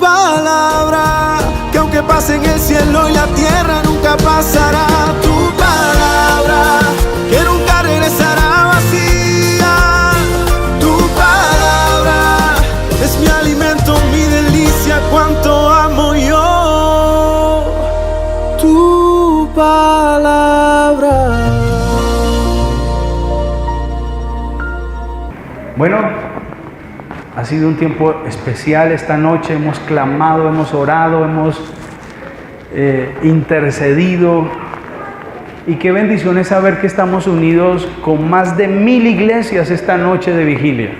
palabra, que aunque pase en el cielo y la tierra nunca pasará. Tu palabra, que nunca regresará vacía. Tu palabra es mi alimento, mi delicia, cuánto amo yo tu palabra. Bueno, ha sido un tiempo especial esta noche. Hemos clamado, hemos orado, hemos intercedido. Y qué bendición es saber que estamos unidos con más de 1000 iglesias esta noche de vigilia.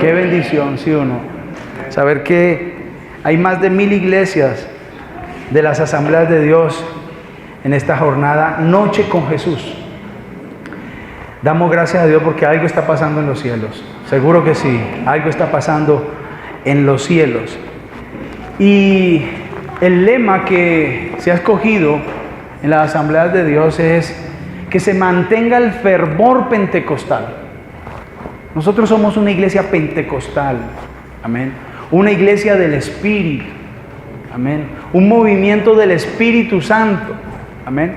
Qué bendición, ¿sí o no? Saber que hay más de 1000 iglesias de las asambleas de Dios en esta jornada, Noche con Jesús. Damos gracias a Dios porque algo está pasando en los cielos. Seguro que sí, algo está pasando en los cielos. Y el lema que se ha escogido en las asambleas de Dios es que se mantenga el fervor pentecostal. Nosotros somos una iglesia pentecostal, amén. Una iglesia del Espíritu, amén. Un movimiento del Espíritu Santo, amén.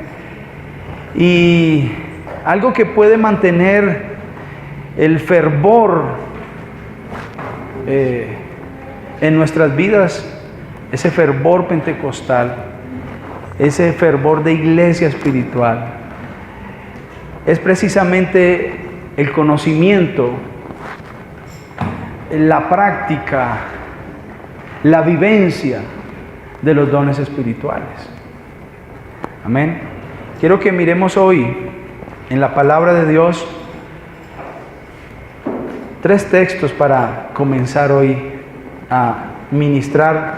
Y algo que puede mantener el fervor en nuestras vidas, ese fervor pentecostal, ese fervor de iglesia espiritual, es precisamente el conocimiento, la práctica, la vivencia de los dones espirituales. Amén. Quiero que miremos hoy en la palabra de Dios 3 textos para comenzar hoy a ministrar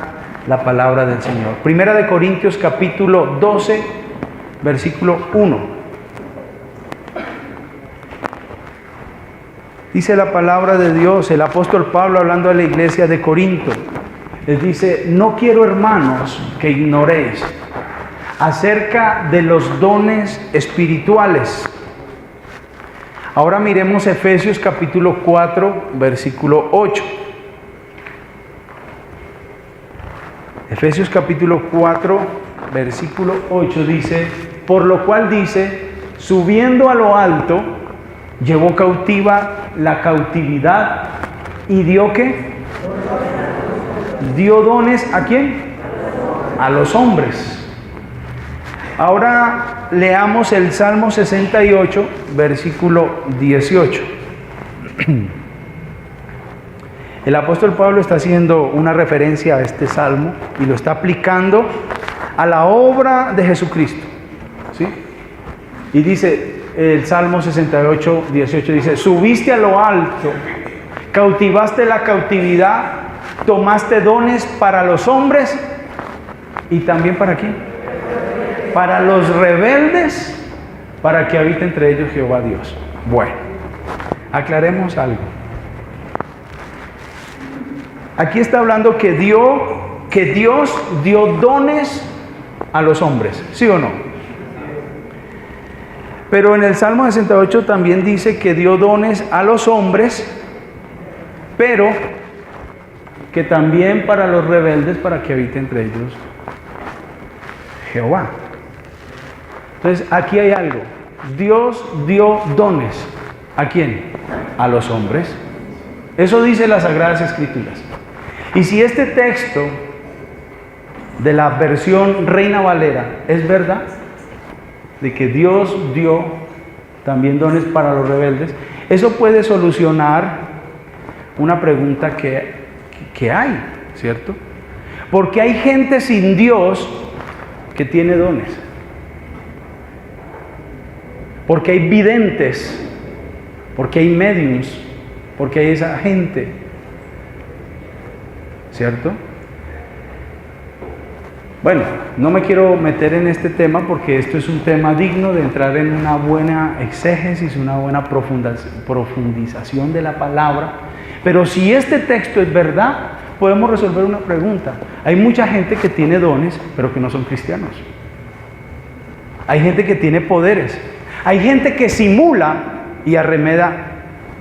la palabra del Señor. Primera de Corintios capítulo 12, versículo 1. Dice la palabra de Dios, el apóstol Pablo hablando a la iglesia de Corinto, les dice: no quiero, hermanos, que ignoréis acerca de los dones espirituales. Ahora miremos Efesios capítulo 4, versículo 8. Efesios capítulo 4, versículo 8 dice: por lo cual dice, subiendo a lo alto, llevó cautiva la cautividad y dio ¿qué? Dio dones ¿a quién? A los hombres. Ahora leamos el Salmo 68, versículo 18. El apóstol Pablo está haciendo una referencia a este salmo y lo está aplicando a la obra de Jesucristo, ¿sí? Y dice el Salmo 68, 18, dice: subiste a lo alto, cautivaste la cautividad, tomaste dones para los hombres y también ¿para quién? Para los rebeldes, para que habite entre ellos Jehová Dios. Bueno, aclaremos algo. Aquí está hablando que Dios dio dones a los hombres, ¿sí o no? Pero en el Salmo 68 también dice que dio dones a los hombres, pero que también para los rebeldes, para que habite entre ellos Jehová. Entonces aquí hay algo. Dios dio dones. ¿A quién? A los hombres. Eso dice las Sagradas Escrituras. Y si este texto de la versión Reina Valera es verdad, de que Dios dio también dones para los rebeldes, eso puede solucionar una pregunta que hay, ¿cierto? Porque hay gente sin Dios que tiene dones. Porque hay videntes, porque hay mediums, porque hay esa gente, ¿cierto? Bueno, no me quiero meter en este tema porque esto es un tema digno de entrar en una buena exégesis, una buena profundización de la palabra. Pero si este texto es verdad, podemos resolver una pregunta. Hay mucha gente que tiene dones, pero que no son cristianos. Hay gente que tiene poderes. Hay gente que simula y arremeda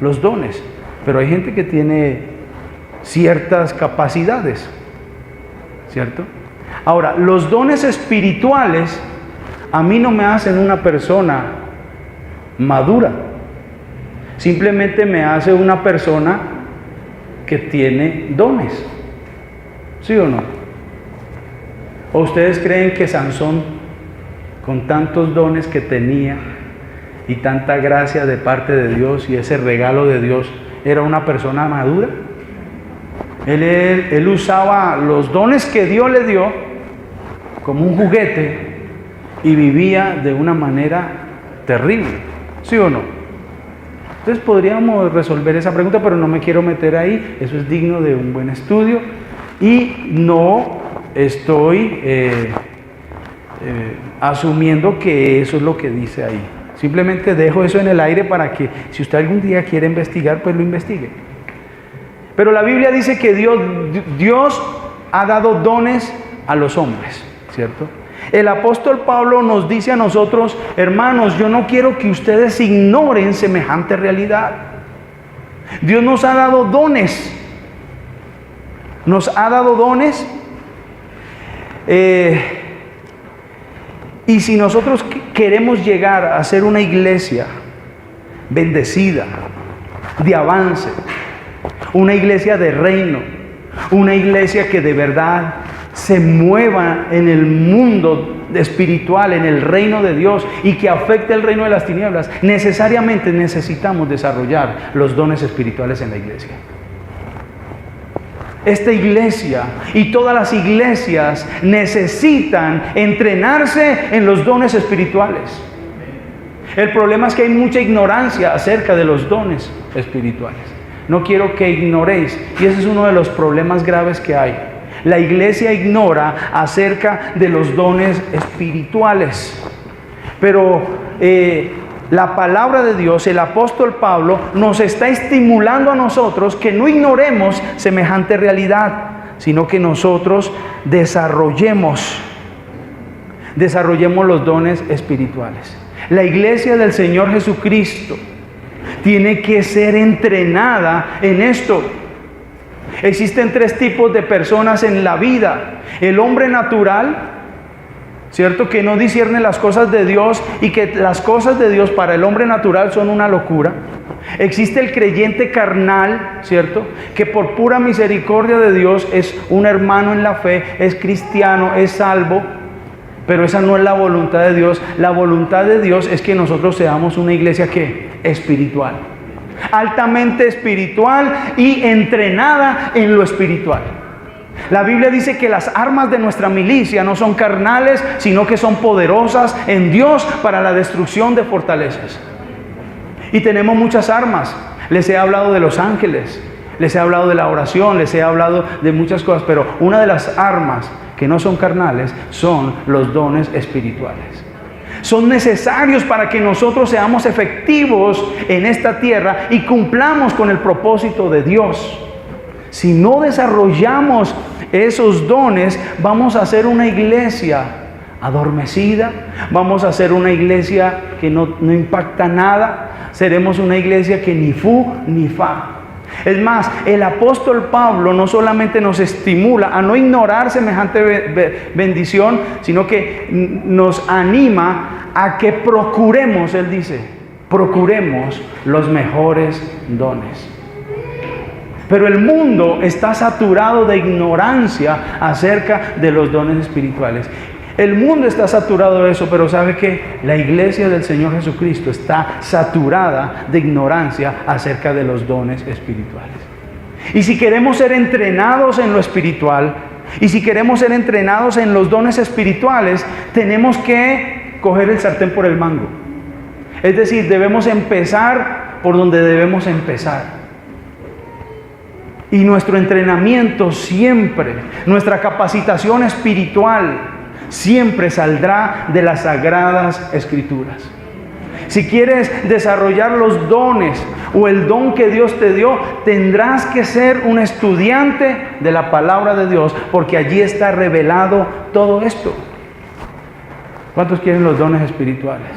los dones, pero hay gente que tiene ciertas capacidades. ¿cierto? Ahora, los dones espirituales a mí no me hacen una persona madura. Simplemente me hace una persona que tiene dones. ¿Sí o no? ¿O ustedes creen que Sansón, con tantos dones que tenía y tanta gracia de parte de Dios y ese regalo de Dios, era una persona madura? Él usaba los dones que Dios le dio como un juguete y vivía de una manera terrible. ¿Sí o no? Entonces podríamos resolver esa pregunta, pero no me quiero meter ahí. Eso es digno de un buen estudio. Y no estoy asumiendo que eso es lo que dice ahí. Simplemente dejo eso en el aire para que si usted algún día quiere investigar, pues lo investigue. Pero la Biblia dice que Dios ha dado dones a los hombres, ¿cierto? El apóstol Pablo nos dice a nosotros, hermanos, yo no quiero que ustedes ignoren semejante realidad. Dios nos ha dado dones. Nos ha dado dones. Y si nosotros queremos llegar a ser una iglesia bendecida, de avance, una iglesia de reino, una iglesia que de verdad se mueva en el mundo espiritual, en el reino de Dios y que afecte el reino de las tinieblas, necesariamente necesitamos desarrollar los dones espirituales en la iglesia. Esta iglesia y todas las iglesias necesitan entrenarse en los dones espirituales. El problema es que hay mucha ignorancia acerca de los dones espirituales. No quiero que ignoréis, y ese es uno de los problemas graves que hay. La iglesia ignora acerca de los dones espirituales. Pero la palabra de Dios, el apóstol Pablo, nos está estimulando a nosotros que no ignoremos semejante realidad, sino que nosotros desarrollemos los dones espirituales. La iglesia del Señor Jesucristo tiene que ser entrenada en esto. Existen 3 tipos de personas en la vida. El hombre natural, ¿cierto? Que no discierne las cosas de Dios y que las cosas de Dios para el hombre natural son una locura. Existe el creyente carnal, ¿cierto? Que por pura misericordia de Dios es un hermano en la fe, es cristiano, es salvo. Pero esa no es la voluntad de Dios. La voluntad de Dios es que nosotros seamos una iglesia que espiritual, altamente espiritual y entrenada en lo espiritual. La Biblia dice que las armas de nuestra milicia no son carnales, sino que son poderosas en Dios para la destrucción de fortalezas. Y tenemos muchas armas. Les he hablado de los ángeles, les he hablado de la oración, les he hablado de muchas cosas, pero una de las armas que no son carnales son los dones espirituales. Son necesarios para que nosotros seamos efectivos en esta tierra y cumplamos con el propósito de Dios. Si no desarrollamos esos dones, vamos a ser una iglesia adormecida, vamos a ser una iglesia que no impacta nada, seremos una iglesia que ni fu ni fa. Es más, el apóstol Pablo no solamente nos estimula a no ignorar semejante bendición, sino que nos anima a que procuremos, él dice, procuremos los mejores dones. Pero el mundo está saturado de ignorancia acerca de los dones espirituales. El mundo está saturado de eso, pero ¿sabe qué? La iglesia del Señor Jesucristo está saturada de ignorancia acerca de los dones espirituales. Y si queremos ser entrenados en lo espiritual, y si queremos ser entrenados en los dones espirituales, tenemos que coger el sartén por el mango. Es decir, debemos empezar por donde debemos empezar. Y nuestro entrenamiento siempre, nuestra capacitación espiritual, siempre saldrá de las Sagradas Escrituras. Si quieres desarrollar los dones o el don que Dios te dio, tendrás que ser un estudiante de la palabra de Dios, porque allí está revelado todo esto. ¿Cuántos quieren los dones espirituales?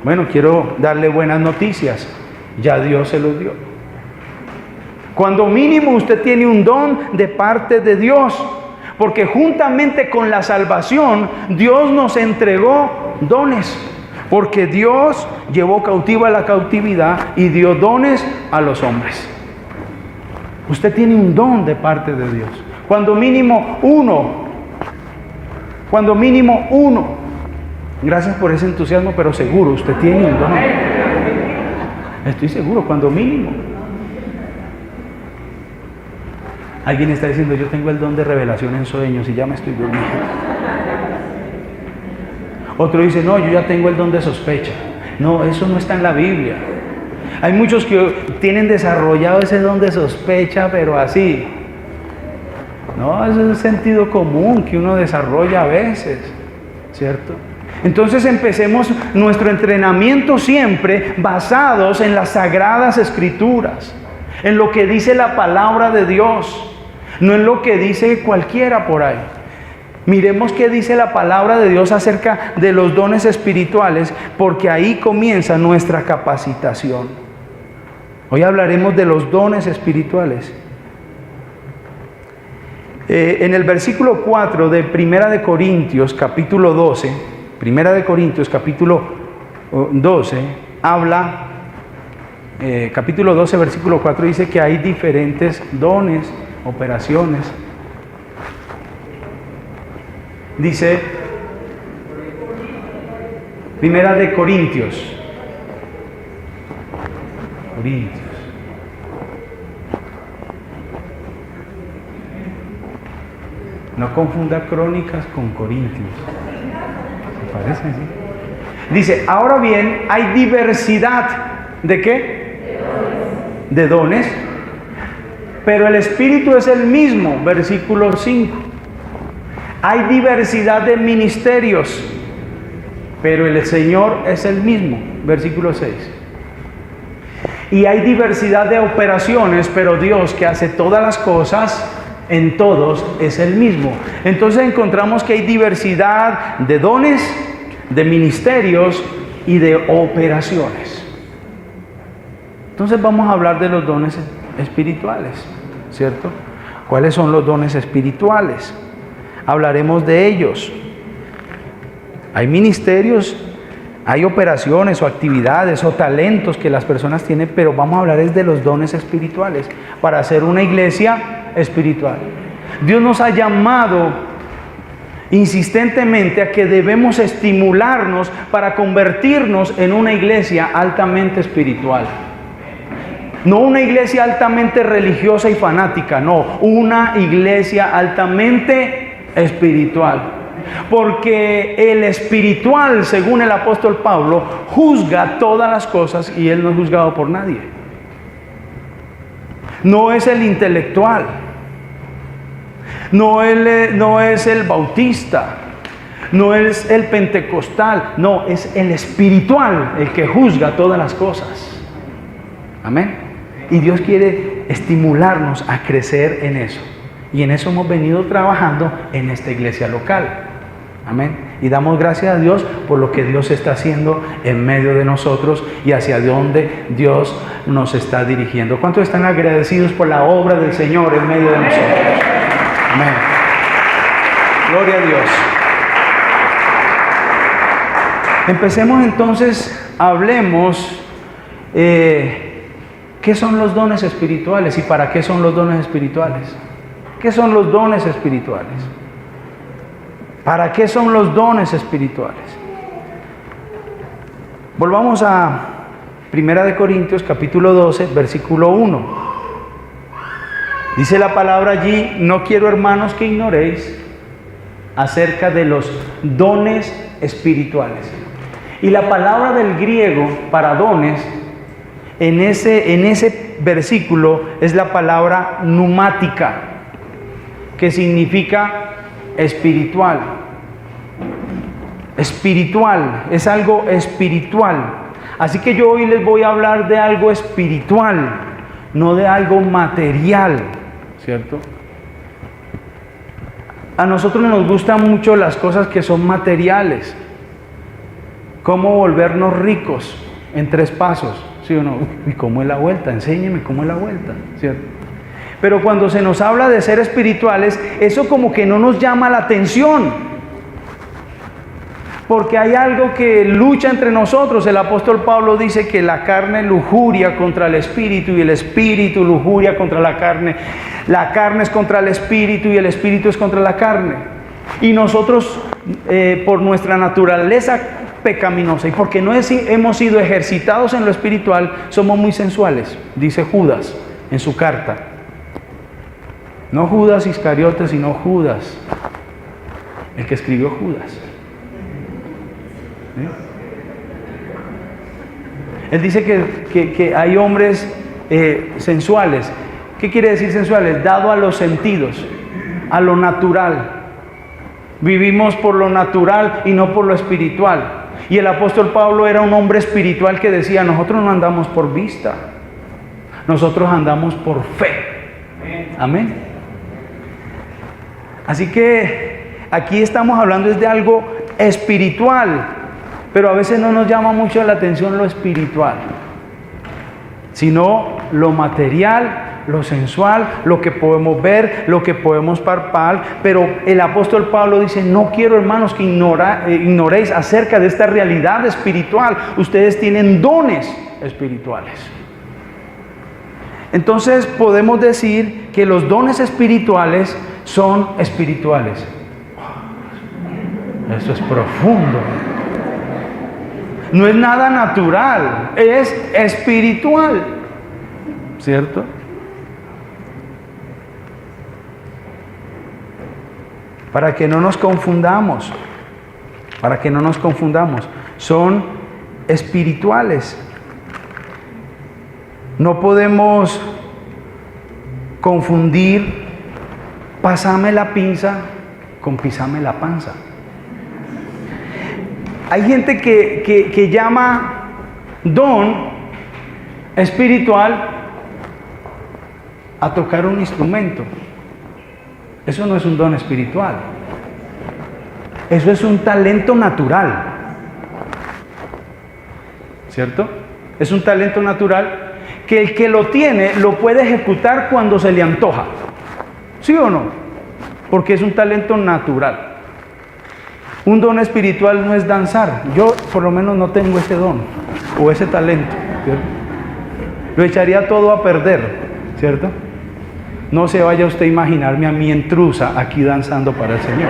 Bueno, quiero darle buenas noticias. Ya Dios se los dio. Cuando mínimo usted tiene un don de parte de Dios, porque juntamente con la salvación, Dios nos entregó dones, porque Dios llevó cautiva la cautividad y dio dones a los hombres. Usted tiene un don de parte de Dios. Cuando mínimo uno. Gracias por ese entusiasmo, pero seguro, usted tiene un don. Estoy seguro, cuando mínimo. Alguien está diciendo, yo tengo el don de revelación en sueños y ya me estoy durmiendo. Otro dice, no, yo ya tengo el don de sospecha. No, eso no está en la Biblia. Hay muchos que tienen desarrollado ese don de sospecha, pero así. No, eso es sentido común que uno desarrolla a veces, ¿cierto? Entonces empecemos nuestro entrenamiento siempre basados en las sagradas escrituras, en lo que dice la palabra de Dios, no en lo que dice cualquiera por ahí. Miremos qué dice la palabra de Dios acerca de los dones espirituales, porque ahí comienza nuestra capacitación. Hoy hablaremos de los dones espirituales. En el versículo 4 de Primera de Corintios, capítulo 12, Primera de Corintios, capítulo 12, habla, capítulo 12, versículo 4, dice que hay diferentes dones, operaciones. Dice, Primera de Corintios. No confunda Crónicas con Corintios. ¿Se parecen, sí? Dice, ahora bien, hay diversidad. ¿De qué? De dones. Pero el Espíritu es el mismo. Versículo 5. Hay diversidad de ministerios, pero el Señor es el mismo. Versículo 6. Y hay diversidad de operaciones, pero Dios, que hace todas las cosas en todos, es el mismo. Entonces encontramos que hay diversidad de dones, de ministerios y de operaciones. Entonces vamos a hablar de los dones espirituales, ¿cierto? ¿Cuáles son los dones espirituales? Hablaremos de ellos. Hay ministerios, hay operaciones o actividades o talentos que las personas tienen, pero vamos a hablar es de los dones espirituales para hacer una iglesia espiritual. Dios nos ha llamado insistentemente a que debemos estimularnos para convertirnos en una iglesia altamente espiritual. No una iglesia altamente religiosa y fanática, no, una iglesia altamente espiritual. Porque el espiritual, según el apóstol Pablo, juzga todas las cosas y él no es juzgado por nadie. No es el intelectual, no es el bautista, no es el pentecostal, no, es el espiritual el que juzga todas las cosas. Amén. Y Dios quiere estimularnos a crecer en eso. Y en eso hemos venido trabajando en esta iglesia local. Amén. Y damos gracias a Dios por lo que Dios está haciendo en medio de nosotros y hacia donde Dios nos está dirigiendo. ¿Cuántos están agradecidos por la obra del Señor en medio de nosotros? Amén. Gloria a Dios. Empecemos entonces, hablemos ¿qué son los dones espirituales y para qué son los dones espirituales? ¿Qué son los dones espirituales? ¿Para qué son los dones espirituales? Volvamos a Primera de Corintios, capítulo 12, versículo 1. Dice la palabra allí, no quiero, hermanos, que ignoréis acerca de los dones espirituales. Y la palabra del griego para dones, en ese versículo, es la palabra pneumática, que significa espiritual. Espiritual, es algo espiritual. Así que yo hoy les voy a hablar de algo espiritual, no de algo material, ¿cierto? A nosotros nos gustan mucho las cosas que son materiales. ¿Cómo volvernos ricos en 3 pasos? ¿Sí o no? ¿Y cómo es la vuelta? Enséñeme cómo es la vuelta, ¿cierto? Pero cuando se nos habla de ser espirituales, eso como que no nos llama la atención. Porque hay algo que lucha entre nosotros. El apóstol Pablo dice que la carne lujuria contra el espíritu y el espíritu lujuria contra la carne. La carne es contra el espíritu y el espíritu es contra la carne. Y nosotros, por nuestra naturaleza pecaminosa y porque no hemos sido ejercitados en lo espiritual, somos muy sensuales, dice Judas en su carta. No Judas Iscariote, sino Judas, el que escribió Judas. ¿Sí? Él dice que hay hombres sensuales. ¿Qué quiere decir sensuales? Dado a los sentidos, a lo natural. Vivimos por lo natural y no por lo espiritual. Y el apóstol Pablo era un hombre espiritual que decía, nosotros no andamos por vista, nosotros andamos por fe. Amén. Así que aquí estamos hablando de algo espiritual, pero a veces no nos llama mucho la atención lo espiritual, sino lo material, lo sensual, lo que podemos ver, lo que podemos palpar. Pero el apóstol Pablo dice, no quiero, hermanos, que ignoréis acerca de esta realidad espiritual. Ustedes tienen dones espirituales. Entonces podemos decir que los dones espirituales son espirituales. Eso es profundo. No es nada natural, es espiritual, ¿cierto? Para que no nos confundamos, son espirituales. No podemos confundir pásame la pinza con pisame la panza. Hay gente que llama don espiritual a tocar un instrumento. Eso no es un don espiritual. Eso es un talento natural. ¿Cierto? Es un talento natural que el que lo tiene lo puede ejecutar cuando se le antoja. ¿Sí o no? Porque es un talento natural. Un don espiritual no es danzar. Yo por lo menos no tengo ese don o ese talento, ¿cierto? Lo echaría todo a perder, ¿cierto? No se vaya usted a imaginarme a mí intrusa aquí danzando para el Señor.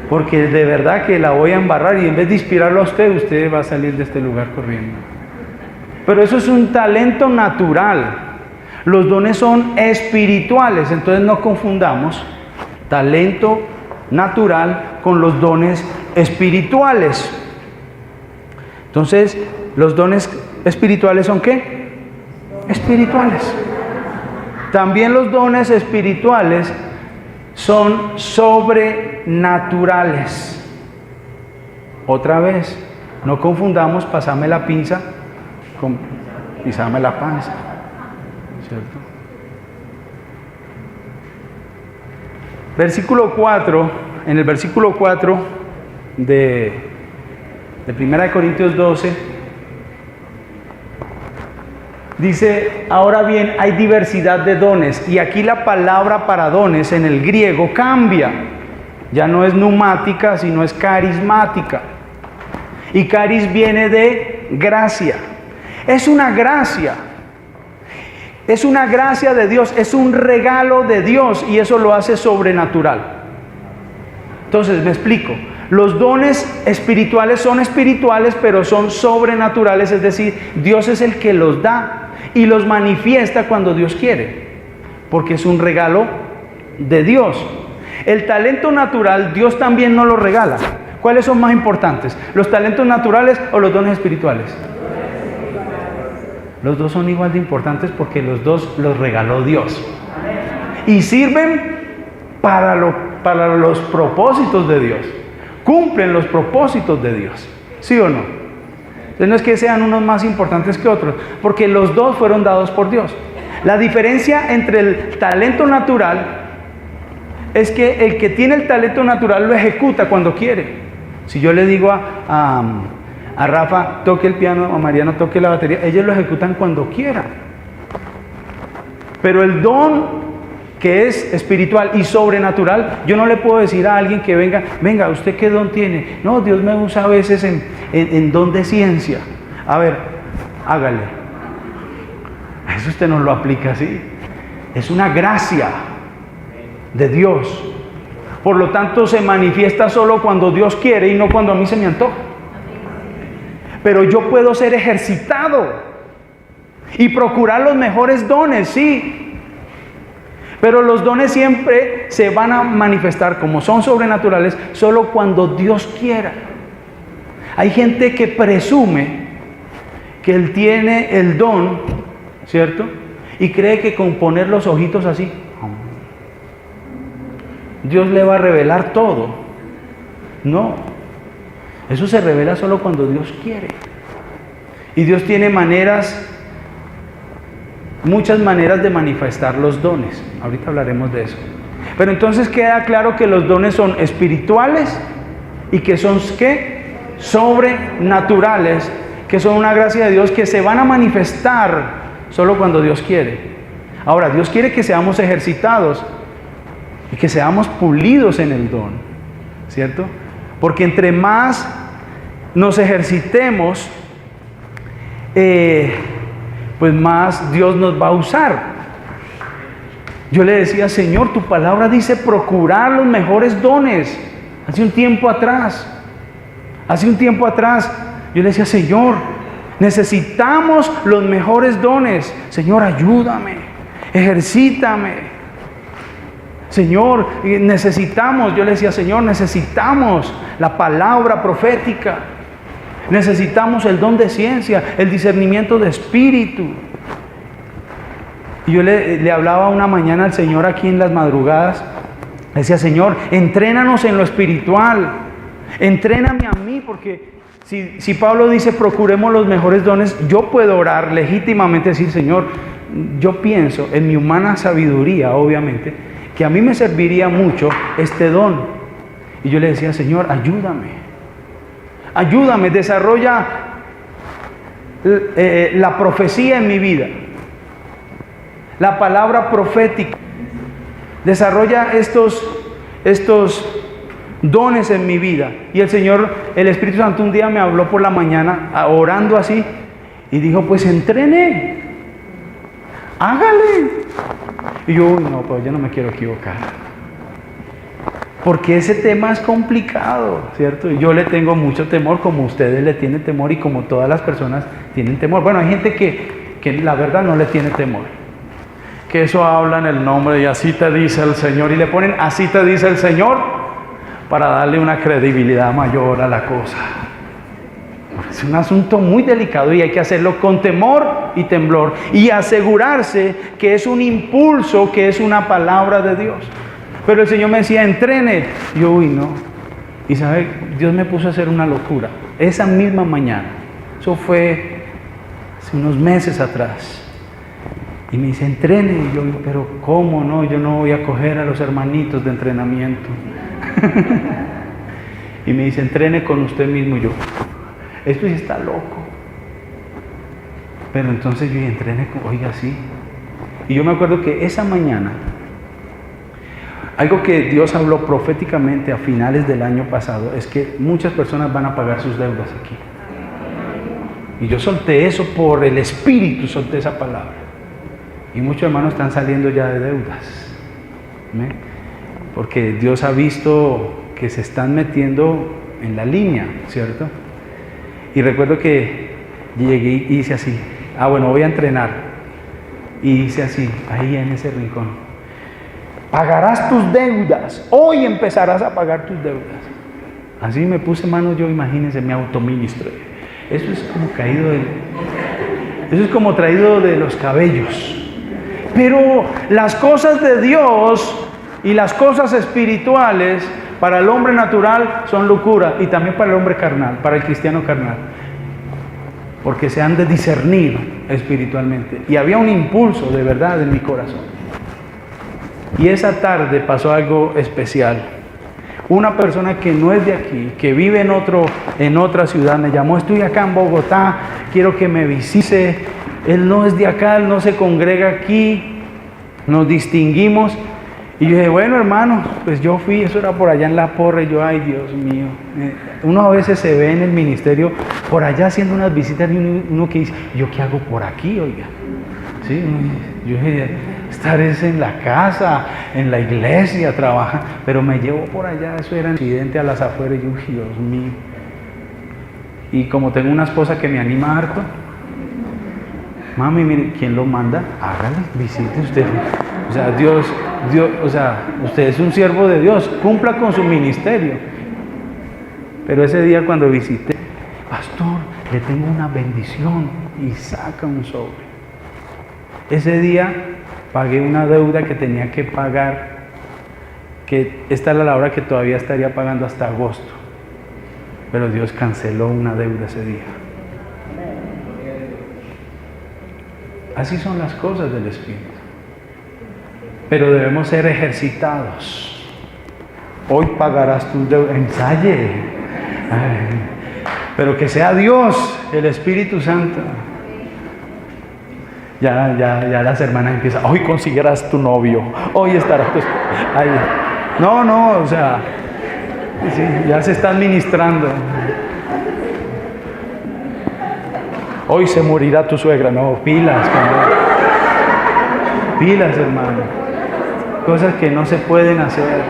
Porque de verdad que la voy a embarrar y en vez de inspirarlo a usted, usted va a salir de este lugar corriendo. Pero eso es un talento natural. Los dones son espirituales, entonces no confundamos talento natural con los dones espirituales. Entonces, los dones espirituales son ¿qué? Espirituales. También los dones espirituales son sobrenaturales. Otra vez, no confundamos pasarme la pinza con pisarme la panza, ¿cierto? Versículo 4, en el versículo 4 de 1 Corintios 12, dice, ahora bien, hay diversidad de dones. Y aquí la palabra para dones en el griego cambia. Ya no es pneumática, sino es carismática. Y caris viene de gracia. Es una gracia. Es una gracia de Dios. Es un regalo de Dios. Y eso lo hace sobrenatural. Entonces, me explico. Los dones espirituales son espirituales, pero son sobrenaturales. Es decir, Dios es el que los da. Y los manifiesta cuando Dios quiere, porque es un regalo de Dios. El talento natural, Dios también nos lo regala. ¿Cuáles son más importantes? ¿Los talentos naturales o los dones espirituales? Los dos son igual de importantes porque los dos los regaló Dios. Y sirven para los propósitos de Dios. Cumplen los propósitos de Dios. ¿Sí o no? Entonces no es que sean unos más importantes que otros, porque los dos fueron dados por Dios. La diferencia entre el talento natural es que el que tiene el talento natural lo ejecuta cuando quiere. Si yo le digo a Rafa, toque el piano, a Mariano, toque la batería, ellos lo ejecutan cuando quieran. Pero el don que es espiritual y sobrenatural, yo no le puedo decir a alguien que venga, ¿usted qué don tiene? No, Dios me usa a veces en don de ciencia. A ver, hágale. Eso usted no lo aplica así. Es una gracia de Dios. Por lo tanto, se manifiesta solo cuando Dios quiere y no cuando a mí se me antoja. Pero yo puedo ser ejercitado y procurar los mejores dones, sí. Pero los dones siempre se van a manifestar, como son sobrenaturales, solo cuando Dios quiera. Hay gente que presume que él tiene el don, ¿cierto? Y cree que con poner los ojitos así, Dios le va a revelar todo. No, eso se revela solo cuando Dios quiere. Y Dios tiene muchas maneras de manifestar los dones. Ahorita hablaremos de eso. Pero entonces queda claro que los dones son espirituales y que son ¿qué? Sobrenaturales, que son una gracia de Dios que se van a manifestar solo cuando Dios quiere. Ahora, Dios quiere que seamos ejercitados y que seamos pulidos en el don, ¿cierto? Porque entre más nos ejercitemos, pues más Dios nos va a usar. Yo le decía, Señor, tu palabra dice procurar los mejores dones. Hace un tiempo atrás, yo le decía, Señor, necesitamos los mejores dones. Señor, ayúdame, ejercítame. Señor, necesitamos, yo le decía, Señor, necesitamos la palabra profética. Necesitamos el don de ciencia, el discernimiento de espíritu. Y yo le hablaba una mañana al Señor aquí en las madrugadas. Le decía, Señor, entrénanos en lo espiritual. Entréname a mí, porque si Pablo dice procuremos los mejores dones, yo puedo orar legítimamente, decir, Señor, yo pienso en mi humana sabiduría, obviamente, que a mí me serviría mucho este don. Y yo le decía, Señor, ayúdame, desarrolla la profecía en mi vida, la palabra profética, desarrolla estos dones en mi vida. Y el Espíritu Santo un día me habló por la mañana, orando así, y dijo, pues entrene, hágale. Y yo, no, pues yo no me quiero equivocar. Porque ese tema es complicado, ¿cierto? Yo le tengo mucho temor, como ustedes le tienen temor y como todas las personas tienen temor. Bueno, hay gente que la verdad no le tiene temor. Que eso habla en el nombre y así te dice el Señor. Y le ponen así te dice el Señor para darle una credibilidad mayor a la cosa. Es un asunto muy delicado y hay que hacerlo con temor y temblor. Y asegurarse que es un impulso, que es una palabra de Dios. Pero el Señor me decía, entrene. Y yo, no. Y sabe, Dios me puso a hacer una locura. Esa misma mañana. Eso fue hace unos meses atrás. Y me dice, entrene. Y yo, pero ¿cómo no? Yo no voy a coger a los hermanitos de entrenamiento. Y me dice, entrene con usted mismo. Y yo, esto sí está loco. Pero entonces yo entrene, oiga, sí. Y yo me acuerdo que esa mañana, algo que Dios habló proféticamente a finales del año pasado, es que muchas personas van a pagar sus deudas aquí. Y yo solté eso por el Espíritu, solté esa palabra. Y muchos hermanos están saliendo ya de deudas. ¿Ven? Porque Dios ha visto que se están metiendo en la línea, ¿cierto? Y recuerdo que llegué y hice así. Bueno, voy a entrenar. Y hice así, ahí en ese rincón. Pagarás tus deudas. Hoy empezarás a pagar tus deudas. Así me puse mano yo, imagínense, me autoministro. Eso es como traído de los cabellos. Pero las cosas de Dios y las cosas espirituales para el hombre natural son locura, y también para el hombre carnal, para el cristiano carnal, porque se han de discernir espiritualmente. Y había un impulso de verdad en mi corazón. Y esa tarde pasó algo especial. Una persona que no es de aquí, que vive en otra ciudad, me llamó, estoy acá en Bogotá, quiero que me visite. Él no es de acá, él no se congrega aquí. nos distinguimos. Y yo dije, bueno, hermano, pues yo fui, eso era por allá en La Porra, y yo, ay, Dios mío. Uno a veces se ve en el ministerio por allá haciendo unas visitas y uno que dice, ¿yo qué hago por aquí, oiga? Sí, yo dije, estar es en la casa, en la iglesia, trabaja, pero me llevo por allá, eso era un incidente a las afueras, y yo, Dios mío. Y como tengo una esposa que me anima harto, mami, mire, ¿quién lo manda? Hágale, visite usted. O sea, Dios, o sea, usted es un siervo de Dios, cumpla con su ministerio. Pero ese día cuando visité, pastor, le tengo una bendición, y saca un sobre. Ese día pagué una deuda que tenía que pagar, que esta era la hora que todavía estaría pagando hasta agosto. Pero Dios canceló una deuda ese día. Así son las cosas del Espíritu. Pero debemos ser ejercitados. Hoy pagarás tu deuda. Ensaye. Pero que sea Dios, el Espíritu Santo. Ya las hermanas empiezan. Hoy conseguirás tu novio. Hoy estarás tu... Ay. No, o sea, sí, ya se están ministrando. Hoy se morirá tu suegra. No, pilas, pilas, hermano. Cosas que no se pueden hacer.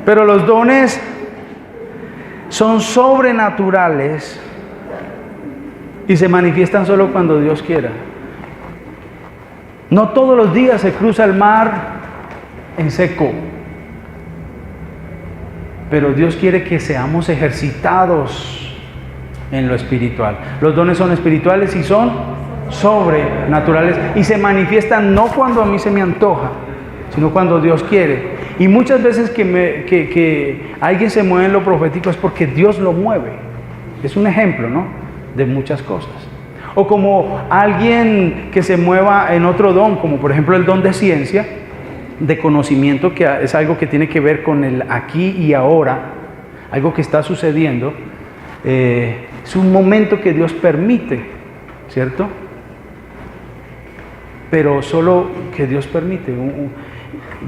Pero los dones son sobrenaturales y se manifiestan solo cuando Dios quiera. No todos los días se cruza el mar en seco. Pero Dios quiere que seamos ejercitados en lo espiritual. Los dones son espirituales y son sobrenaturales y se manifiestan no cuando a mí se me antoja, sino cuando Dios quiere. Y muchas veces que alguien se mueve en lo profético es porque Dios lo mueve. Es un ejemplo, ¿no?, de muchas cosas. O como alguien que se mueva en otro don, como por ejemplo el don de ciencia, de conocimiento, que es algo que tiene que ver con el aquí y ahora, algo que está sucediendo. Es un momento que Dios permite, ¿cierto? Pero solo que Dios permite.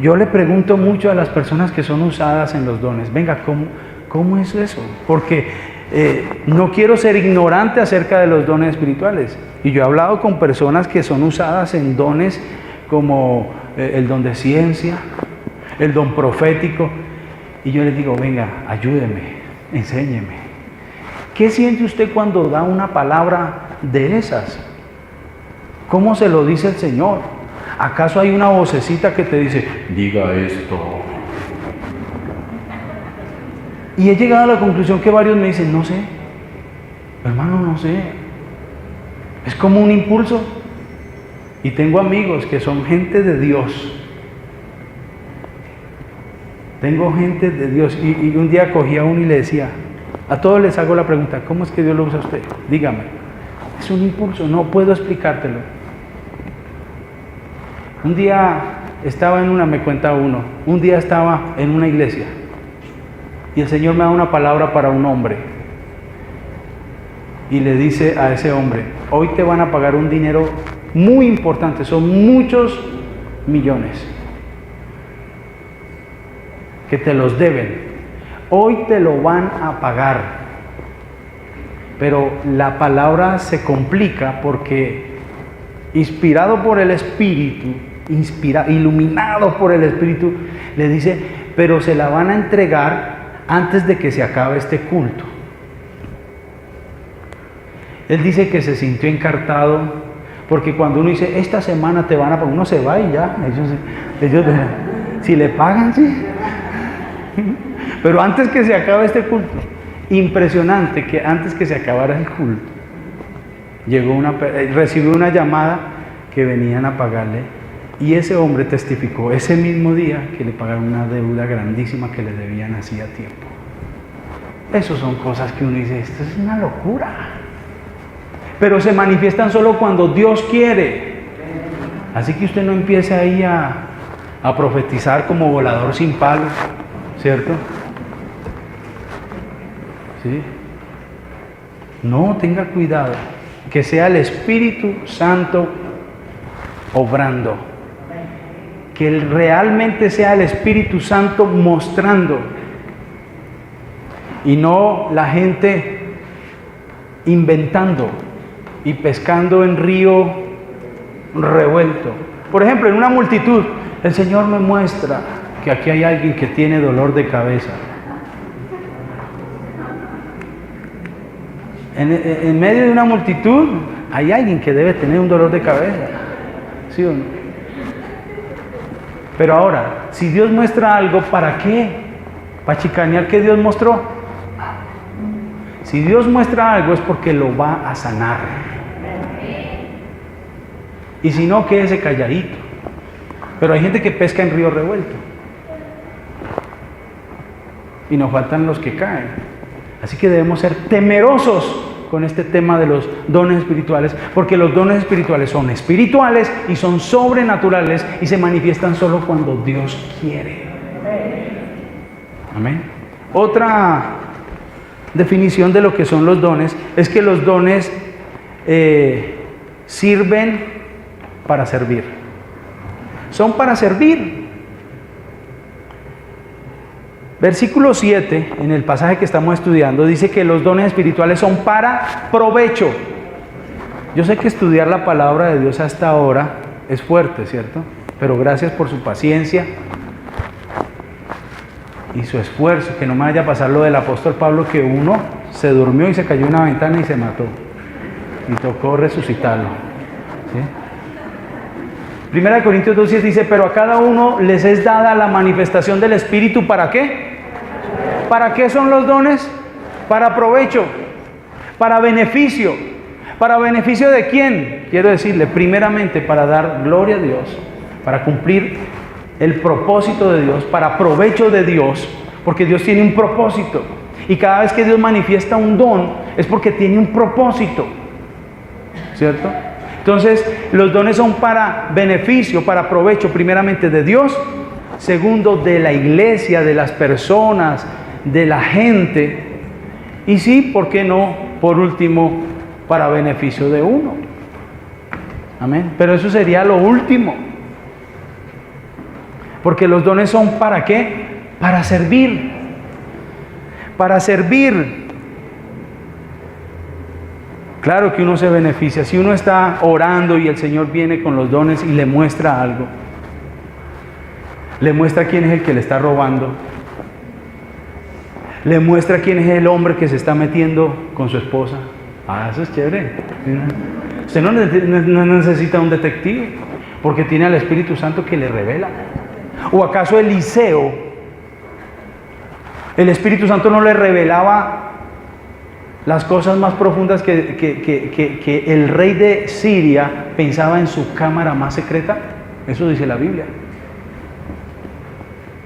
Yo le pregunto mucho a las personas que son usadas en los dones, venga, ¿cómo es eso? Porque no quiero ser ignorante acerca de los dones espirituales. Y yo he hablado con personas que son usadas en dones como el don de ciencia, el don profético. Y yo les digo, venga, ayúdeme, enséñeme. ¿Qué siente usted cuando da una palabra de esas? ¿Cómo se lo dice el Señor? ¿Acaso hay una vocecita que te dice, diga esto? Y he llegado a la conclusión que varios me dicen, no sé, hermano, no sé. Es como un impulso. Y tengo amigos que son gente de Dios. Tengo gente de Dios. Y un día cogí a uno y le decía, a todos les hago la pregunta, ¿cómo es que Dios lo usa a usted? Dígame. Es un impulso, no puedo explicártelo. Un día estaba me cuenta uno, un día estaba en una iglesia y el Señor me da una palabra para un hombre y le dice a ese hombre, hoy te van a pagar un dinero muy importante, son muchos millones que te los deben, hoy te lo van a pagar. Pero la palabra se complica porque inspirado por el Espíritu, iluminado por el Espíritu, le dice, pero se la van a entregar antes de que se acabe este culto. Él dice que se sintió encartado, porque cuando uno dice, esta semana te van a pagar, uno se va y ya, ellos si le pagan, sí. Pero antes que se acabe este culto, impresionante que antes que se acabara el culto, recibió una llamada que venían a pagarle, y ese hombre testificó ese mismo día que le pagaron una deuda grandísima que le debían hacía tiempo. Esas son cosas que uno dice, esto es una locura. Pero se manifiestan solo cuando Dios quiere. Así que usted no empiece ahí a profetizar como volador sin palos, ¿cierto? ¿Sí? No, tenga cuidado. que sea el Espíritu Santo obrando, que realmente sea el Espíritu Santo mostrando y no la gente inventando y pescando en río revuelto. Por ejemplo, en una multitud, el Señor me muestra que aquí hay alguien que tiene dolor de cabeza. En medio de una multitud hay alguien que debe tener un dolor de cabeza, ¿sí o no? Pero ahora, si Dios muestra algo, ¿para qué? ¿Para chicanear que Dios mostró? Si Dios muestra algo es porque lo va a sanar. Y si no, quédese calladito. Pero hay gente que pesca en río revuelto. Y nos faltan los que caen. Así que debemos ser temerosos con este tema de los dones espirituales, porque los dones espirituales son espirituales y son sobrenaturales y se manifiestan solo cuando Dios quiere. Amén. Otra definición de lo que son los dones es que los dones sirven para servir. Son para servir. Versículo 7, en el pasaje que estamos estudiando, dice que los dones espirituales son para provecho. Yo sé que estudiar la palabra de Dios hasta ahora es fuerte, ¿cierto? Pero gracias por su paciencia y su esfuerzo, que no me vaya a pasar lo del apóstol Pablo, que uno se durmió y se cayó en una ventana y se mató. Y tocó resucitarlo. ¿Sí? 1 Corintios 2:10 dice, pero a cada uno les es dada la manifestación del Espíritu, ¿para qué? ¿Para qué son los dones? Para provecho, para beneficio. ¿Para beneficio de quién? Quiero decirle, primeramente para dar gloria a Dios, para cumplir el propósito de Dios, para provecho de Dios, porque Dios tiene un propósito. Y cada vez que Dios manifiesta un don, es porque tiene un propósito, ¿cierto? Entonces, los dones son para beneficio, para provecho, primeramente de Dios, segundo de la iglesia, de las personas, de la gente, y sí, ¿por qué no? Por último, para beneficio de uno. Amén. Pero eso sería lo último. Porque los dones son ¿para qué? Para servir. Para servir. Claro que uno se beneficia. Si uno está orando y el Señor viene con los dones y le muestra algo, le muestra quién es el que le está robando, le muestra quién es el hombre que se está metiendo con su esposa. Ah, eso es chévere. Usted no necesita un detective, porque tiene al Espíritu Santo que le revela. ¿O acaso Eliseo, el Espíritu Santo no le revelaba las cosas más profundas que el rey de Siria pensaba en su cámara más secreta? Eso dice la Biblia.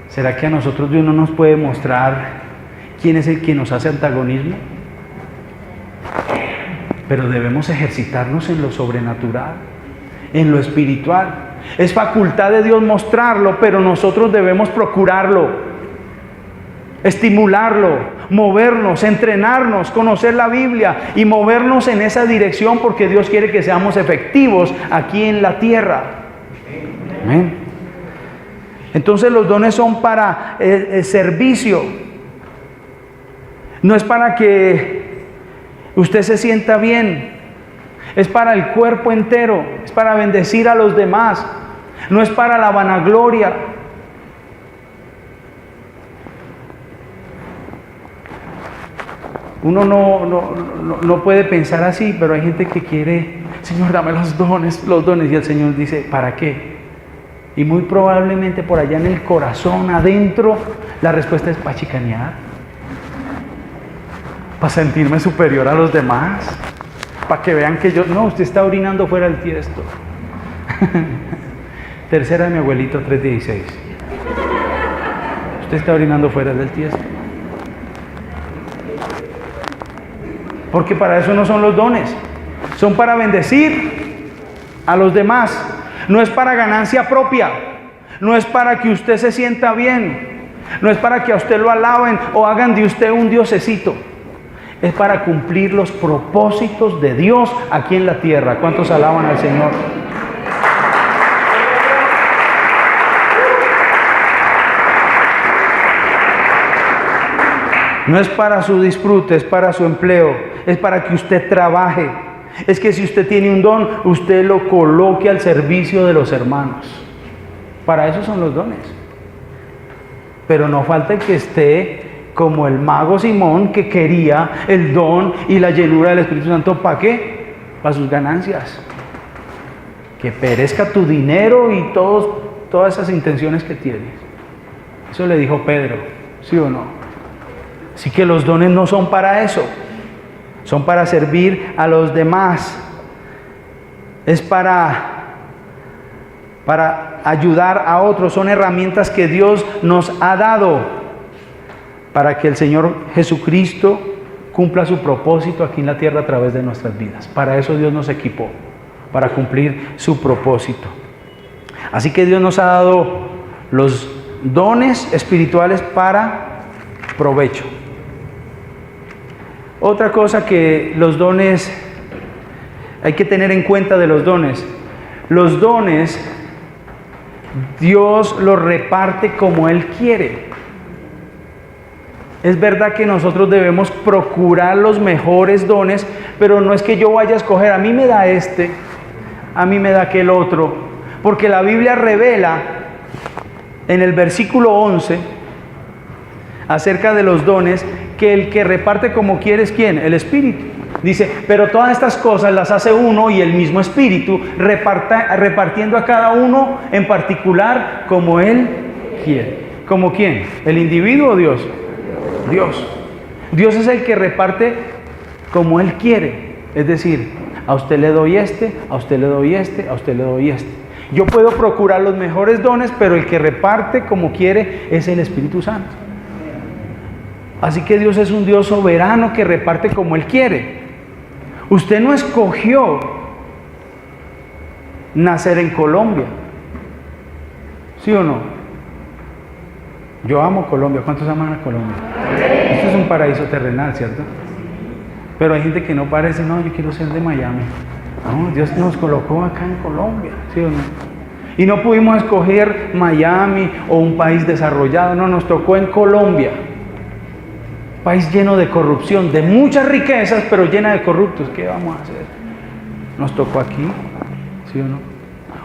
¿Será que a nosotros Dios no nos puede mostrar quién es el que nos hace antagonismo? Pero debemos ejercitarnos en lo sobrenatural, en lo espiritual. Es facultad de Dios mostrarlo, pero nosotros debemos procurarlo, estimularlo, movernos, entrenarnos, conocer la Biblia y movernos en esa dirección, porque Dios quiere que seamos efectivos aquí en la tierra. Amén. Entonces los dones son para el servicio. No es para que usted se sienta bien, es para el cuerpo entero, es para bendecir a los demás, no es para la vanagloria. Uno no puede pensar así, pero hay gente que quiere, Señor, dame los dones, y el Señor dice, ¿para qué? Y muy probablemente por allá en el corazón, adentro, la respuesta es para chicanear, para sentirme superior a los demás, para que vean que no, usted está orinando fuera del tiesto. Tercera de mi abuelito, 3:16. Usted está orinando fuera del tiesto. Porque para eso no son los dones, son para bendecir a los demás. No es para ganancia propia, no es para que usted se sienta bien, no es para que a usted lo alaben o hagan de usted un diosecito. Es para cumplir los propósitos de Dios aquí en la tierra. ¿Cuántos alaban al Señor? No es para su disfrute, es para su empleo, es para que usted trabaje. Es que si usted tiene un don, usted lo coloque al servicio de los hermanos. Para eso son los dones. Pero no falta que esté como el mago Simón, que quería el don y la llenura del Espíritu Santo. ¿Para qué? Para sus ganancias. Que perezca tu dinero y todas esas intenciones que tienes. Eso le dijo Pedro, ¿sí o no? Así que los dones no son para eso. Son para servir a los demás. Es para ayudar a otros. Son herramientas que Dios nos ha dado para que el Señor Jesucristo cumpla su propósito aquí en la tierra a través de nuestras vidas. Para eso Dios nos equipó, para cumplir su propósito. Así que Dios nos ha dado los dones espirituales para provecho. Otra cosa que los dones, hay que tener en cuenta de los dones. Los dones, Dios los reparte como Él quiere. Es verdad que nosotros debemos procurar los mejores dones, pero no es que yo vaya a escoger, a mí me da este, a mí me da aquel otro, porque la Biblia revela en el versículo 11 acerca de los dones, que el que reparte como quiere es ¿quién? El Espíritu. Dice, pero todas estas cosas las hace uno y el mismo Espíritu, repartiendo a cada uno en particular como Él quiere. ¿Como quién? ¿El individuo o Dios? Dios. Dios es el que reparte como Él quiere. Es decir, a usted le doy este, a usted le doy este, a usted le doy este. Yo puedo procurar los mejores dones, pero el que reparte como quiere es el Espíritu Santo. Así que Dios es un Dios soberano que reparte como Él quiere. Usted no escogió nacer en Colombia, ¿sí o no? Yo amo Colombia. ¿Cuántos aman a Colombia? Esto es un paraíso terrenal, ¿cierto? Pero hay gente que no parece, no, yo quiero ser de Miami. No, Dios nos colocó acá en Colombia, ¿sí o no? Y no pudimos escoger Miami o un país desarrollado, no, nos tocó en Colombia. País lleno de corrupción, de muchas riquezas, pero llena de corruptos. ¿Qué vamos a hacer? Nos tocó aquí, ¿sí o no?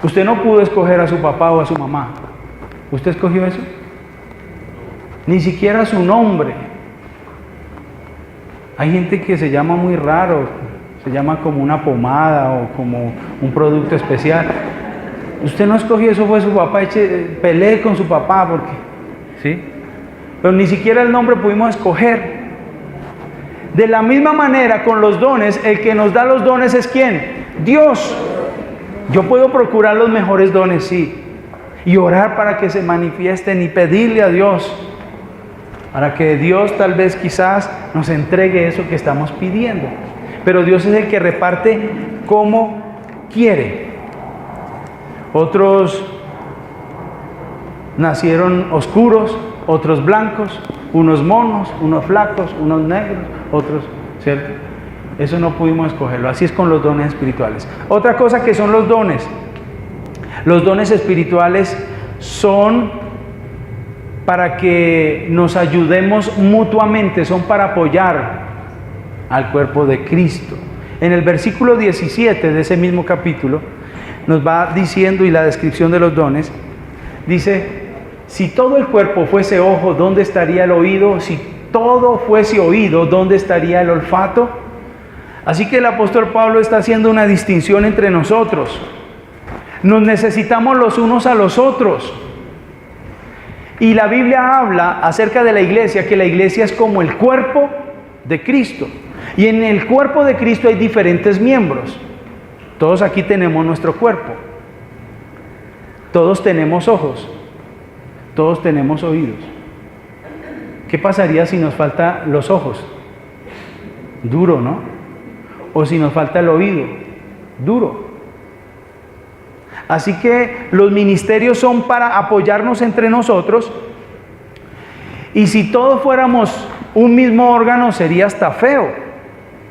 Usted no pudo escoger a su papá o a su mamá. ¿Usted escogió eso? Ni siquiera su nombre. Hay gente que se llama muy raro, se llama como una pomada o como un producto especial. Usted no escogió eso, fue su papá, pelee con su papá, porque, ¿sí? Pero ni siquiera el nombre pudimos escoger. De la misma manera con los dones, el que nos da los dones es ¿quién? Dios. Yo puedo procurar los mejores dones, sí, y orar para que se manifiesten y pedirle a Dios, para que Dios tal vez quizás nos entregue eso que estamos pidiendo. Pero Dios es el que reparte como quiere. Otros nacieron oscuros, otros blancos, unos monos, unos flacos, unos negros, otros, ¿cierto? Eso no pudimos escogerlo. Así es con los dones espirituales. Otra cosa que son los dones. Los dones espirituales son para que nos ayudemos mutuamente, son para apoyar al cuerpo de Cristo. En el versículo 17 de ese mismo capítulo nos va diciendo, y la descripción de los dones, dice: si todo el cuerpo fuese ojo, ¿dónde estaría el oído? Si todo fuese oído, ¿dónde estaría el olfato? Así que el apóstol Pablo está haciendo una distinción entre nosotros. Nos necesitamos los unos a los otros. Y la Biblia habla acerca de la iglesia, que la iglesia es como el cuerpo de Cristo. Y en el cuerpo de Cristo hay diferentes miembros. Todos aquí tenemos nuestro cuerpo. Todos tenemos ojos. Todos tenemos oídos. ¿Qué pasaría si nos falta los ojos? Duro, ¿no? O si nos falta el oído. Duro. Así que los ministerios son para apoyarnos entre nosotros. Y si todos fuéramos un mismo órgano, sería hasta feo.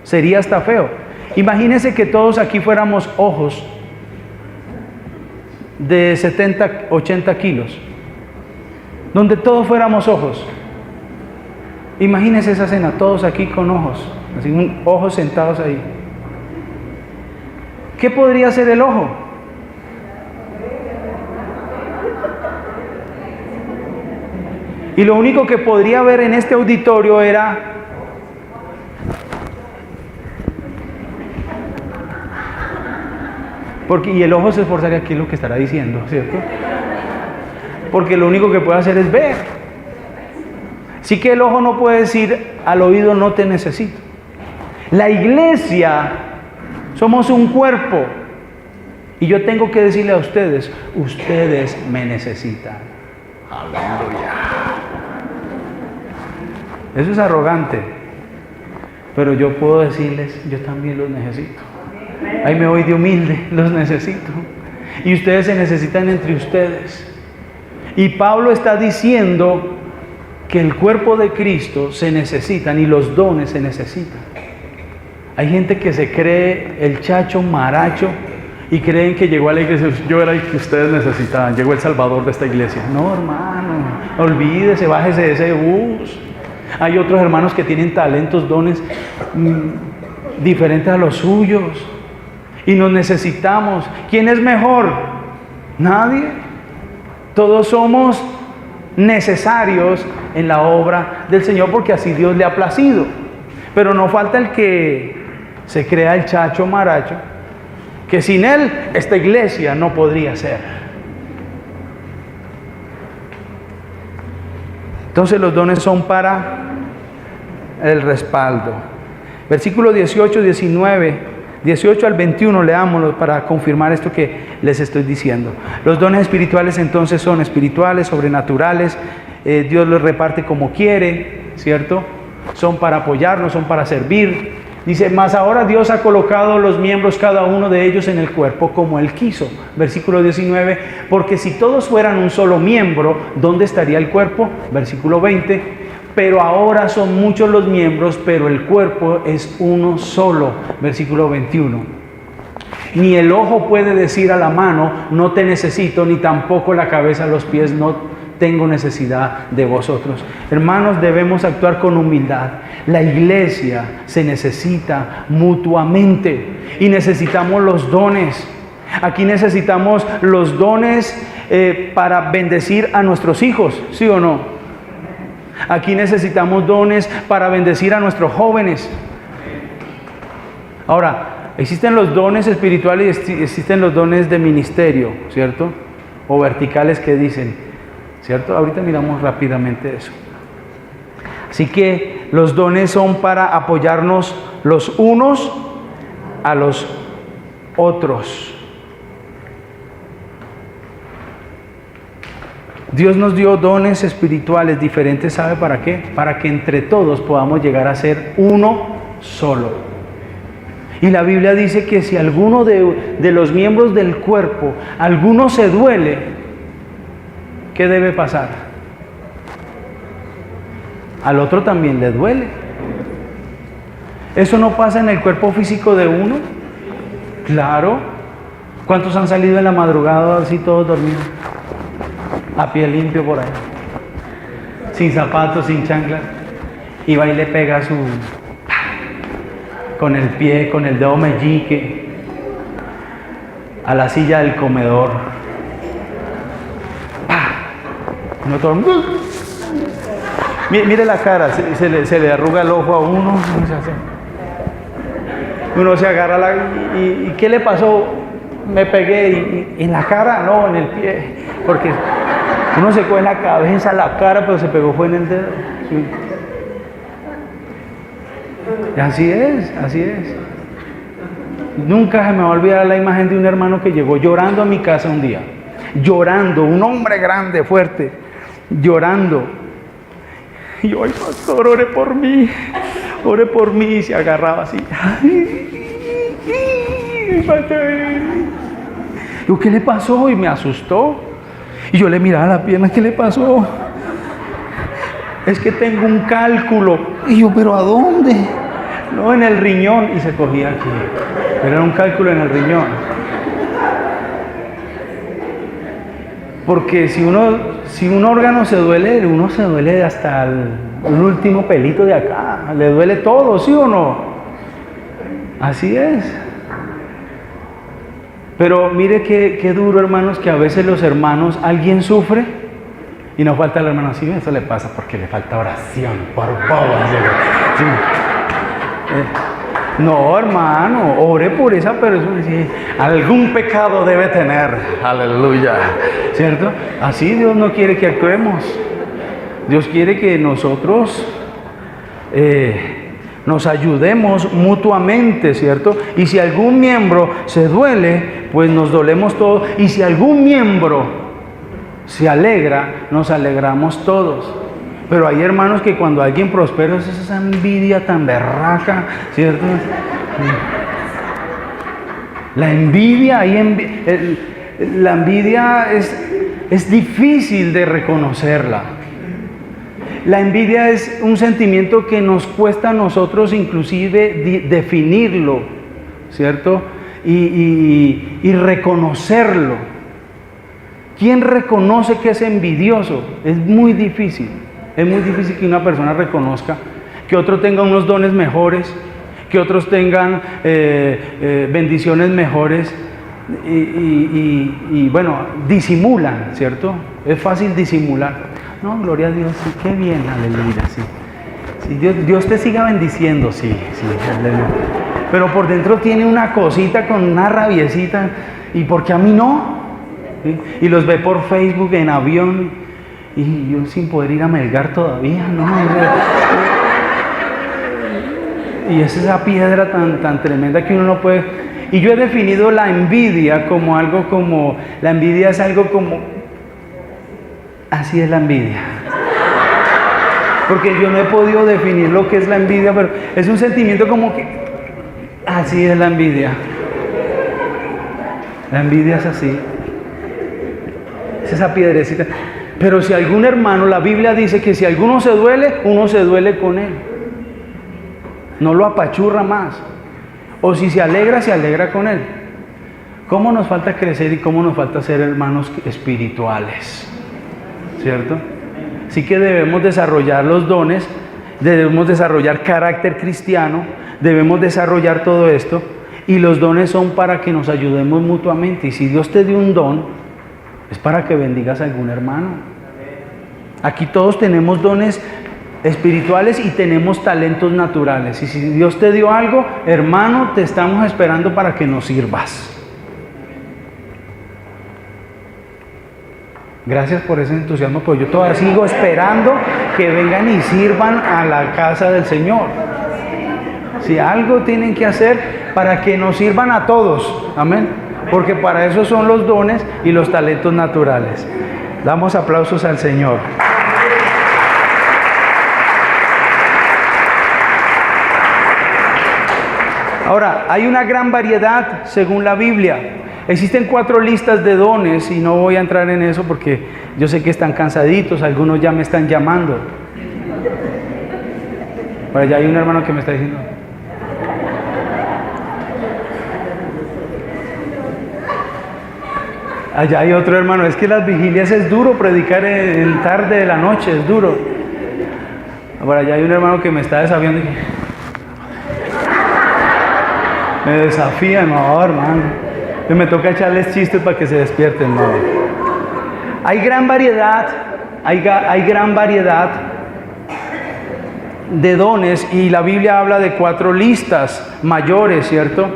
Sería hasta feo. Imagínense que todos aquí fuéramos ojos de 70, 80 kilos. Donde todos fuéramos ojos. Imagínense esa escena, todos aquí con ojos, así, ojos sentados ahí. ¿Qué podría ser el ojo? Y lo único que podría ver en este auditorio era y el ojo se esforzaría, aquí es lo que estará diciendo, ¿cierto? Porque lo único que puede hacer es ver. Sí que el ojo no puede decir al oído no te necesito. La iglesia, somos un cuerpo. Y yo tengo que decirle a ustedes, ustedes me necesitan. Aleluya. Eso es arrogante. Pero yo puedo decirles, yo también los necesito. Ahí me voy de humilde, los necesito. Y ustedes se necesitan entre ustedes. Y Pablo está diciendo que el cuerpo de Cristo se necesitan y los dones se necesitan. Hay gente que se cree el chacho maracho y creen que llegó a la iglesia, yo era el que ustedes necesitaban, llegó el salvador de esta iglesia. No, hermano, olvídese, bájese de ese bus. Hay otros hermanos que tienen talentos, dones diferentes a los suyos y nos necesitamos. ¿Quién es mejor? Nadie. Todos somos necesarios en la obra del Señor porque así Dios le ha placido. Pero no falta el que se crea el chacho maracho, que sin él esta iglesia no podría ser. Entonces los dones son para el respaldo. Versículo 18, 19, 18 al 21, leámoslo para confirmar esto que les estoy diciendo. Los dones espirituales entonces son espirituales, sobrenaturales, Dios los reparte como quiere, ¿cierto? Son para apoyarnos, son para servir. Dice, mas ahora Dios ha colocado los miembros, cada uno de ellos en el cuerpo como Él quiso. Versículo 19, porque si todos fueran un solo miembro, ¿dónde estaría el cuerpo? Versículo 20, pero ahora son muchos los miembros, pero el cuerpo es uno solo. Versículo 21. Ni el ojo puede decir a la mano, no te necesito, ni tampoco la cabeza a los pies, no tengo necesidad de vosotros. Hermanos, debemos actuar con humildad. La iglesia se necesita mutuamente y necesitamos los dones. Aquí necesitamos los dones para bendecir a nuestros hijos, ¿sí o no? Aquí necesitamos dones para bendecir a nuestros jóvenes. Ahora, existen los dones espirituales y existen los dones de ministerio, ¿cierto? O verticales que dicen, ¿cierto? Ahorita miramos rápidamente eso. Así que los dones son para apoyarnos los unos a los otros. Dios nos dio dones espirituales diferentes, ¿sabe para qué? Para que entre todos podamos llegar a ser uno solo. Y la Biblia dice que si alguno de los miembros del cuerpo, alguno se duele, ¿qué debe pasar? Al otro también le duele. ¿Eso no pasa en el cuerpo físico de uno? Claro. ¿Cuántos han salido en la madrugada así todos dormidos? A pie limpio por ahí, sin zapatos, sin chanclas, y va y le pega con el pie, con el dedo meñique a la silla del comedor. No todo. Mire la cara, se le arruga el ojo a uno. Uno se agarra ¿y qué le pasó? Me pegué en la cara, no, en el pie, porque uno se coge la cabeza, la cara, pero se pegó fue en el dedo. Sí. Y así es, así es. Nunca se me va a olvidar la imagen de un hermano que llegó llorando a mi casa un día. Llorando, un hombre grande, fuerte, llorando. Y yo, ay, pastor, ore por mí, y se agarraba así. Yo, ¿qué le pasó? Y me asustó. Y yo le miraba la pierna, ¿qué le pasó? Es que tengo un cálculo. Y yo, ¿pero a dónde? No, en el riñón, y se cogía aquí. Era un cálculo en el riñón. Porque si un órgano se duele, uno se duele hasta el último pelito de acá. Le duele todo, ¿sí o no? Así es. Pero mire qué duro, hermanos, que a veces los hermanos, alguien sufre y no falta el hermano. Sí, eso le pasa porque le falta oración, por favor. Sí. No, hermano, ore por esa persona. Sí, algún pecado debe tener. Aleluya. ¿Cierto? Así Dios no quiere que actuemos. Dios quiere que nosotros nos ayudemos mutuamente, ¿cierto? Y si algún miembro se duele, pues nos dolemos todos. Y si algún miembro se alegra, nos alegramos todos. Pero hay hermanos que cuando alguien prospera es esa envidia tan berraca, ¿cierto? La envidia, la envidia es difícil de reconocerla. La envidia es un sentimiento que nos cuesta a nosotros inclusive definirlo, ¿cierto? Y reconocerlo. ¿Quién reconoce que es envidioso? Es muy difícil. Es muy difícil que una persona reconozca que otro tenga unos dones mejores, que otros tengan bendiciones mejores y bueno, disimulan, ¿cierto? Es fácil disimular. No, gloria a Dios, sí, qué bien, aleluya, sí. Sí, Dios te siga bendiciendo, sí, aleluya. Pero por dentro tiene una cosita con una rabiecita, ¿y por qué a mí no? ¿Sí? Y los ve por Facebook en avión, y yo sin poder ir a Melgar todavía, ¿no? Y es esa piedra tan tremenda que uno no puede. Y yo he definido la envidia como algo como, la envidia es algo como, así es la envidia. Porque yo no he podido definir lo que es la envidia, pero es un sentimiento como que, así es la envidia. La envidia es así. Es esa piedrecita. Pero si algún hermano, la Biblia dice que si alguno se duele, uno se duele con él. No lo apachurra más. O si se alegra con él. ¿Cómo nos falta crecer y cómo nos falta ser hermanos espirituales? ¿Cierto? Así que debemos desarrollar los dones, debemos desarrollar carácter cristiano, debemos desarrollar todo esto. Y los dones son para que nos ayudemos mutuamente. Y si Dios te dio un don, es para que bendigas a algún hermano. Aquí todos tenemos dones espirituales y tenemos talentos naturales. Y si Dios te dio algo, hermano, te estamos esperando para que nos sirvas. Gracias por ese entusiasmo, pero yo todavía sigo esperando que vengan y sirvan a la casa del Señor. Si algo tienen que hacer para que nos sirvan a todos, amén. Porque para eso son los dones y los talentos naturales. Damos aplausos al Señor. Ahora, hay una gran variedad según la Biblia. Existen 4 listas de dones y no voy a entrar en eso porque yo sé que están cansaditos, algunos ya me están llamando. Por allá hay un hermano que me está diciendo. Allá hay otro hermano, es que las vigilias es duro predicar en tarde de la noche, es duro. Por allá hay un hermano que me está desafiando. Me desafía, no, hermano. Me toca echarles chistes para que se despierten, no. Hay gran variedad, hay gran variedad de dones y la Biblia habla de 4 listas mayores, ¿cierto?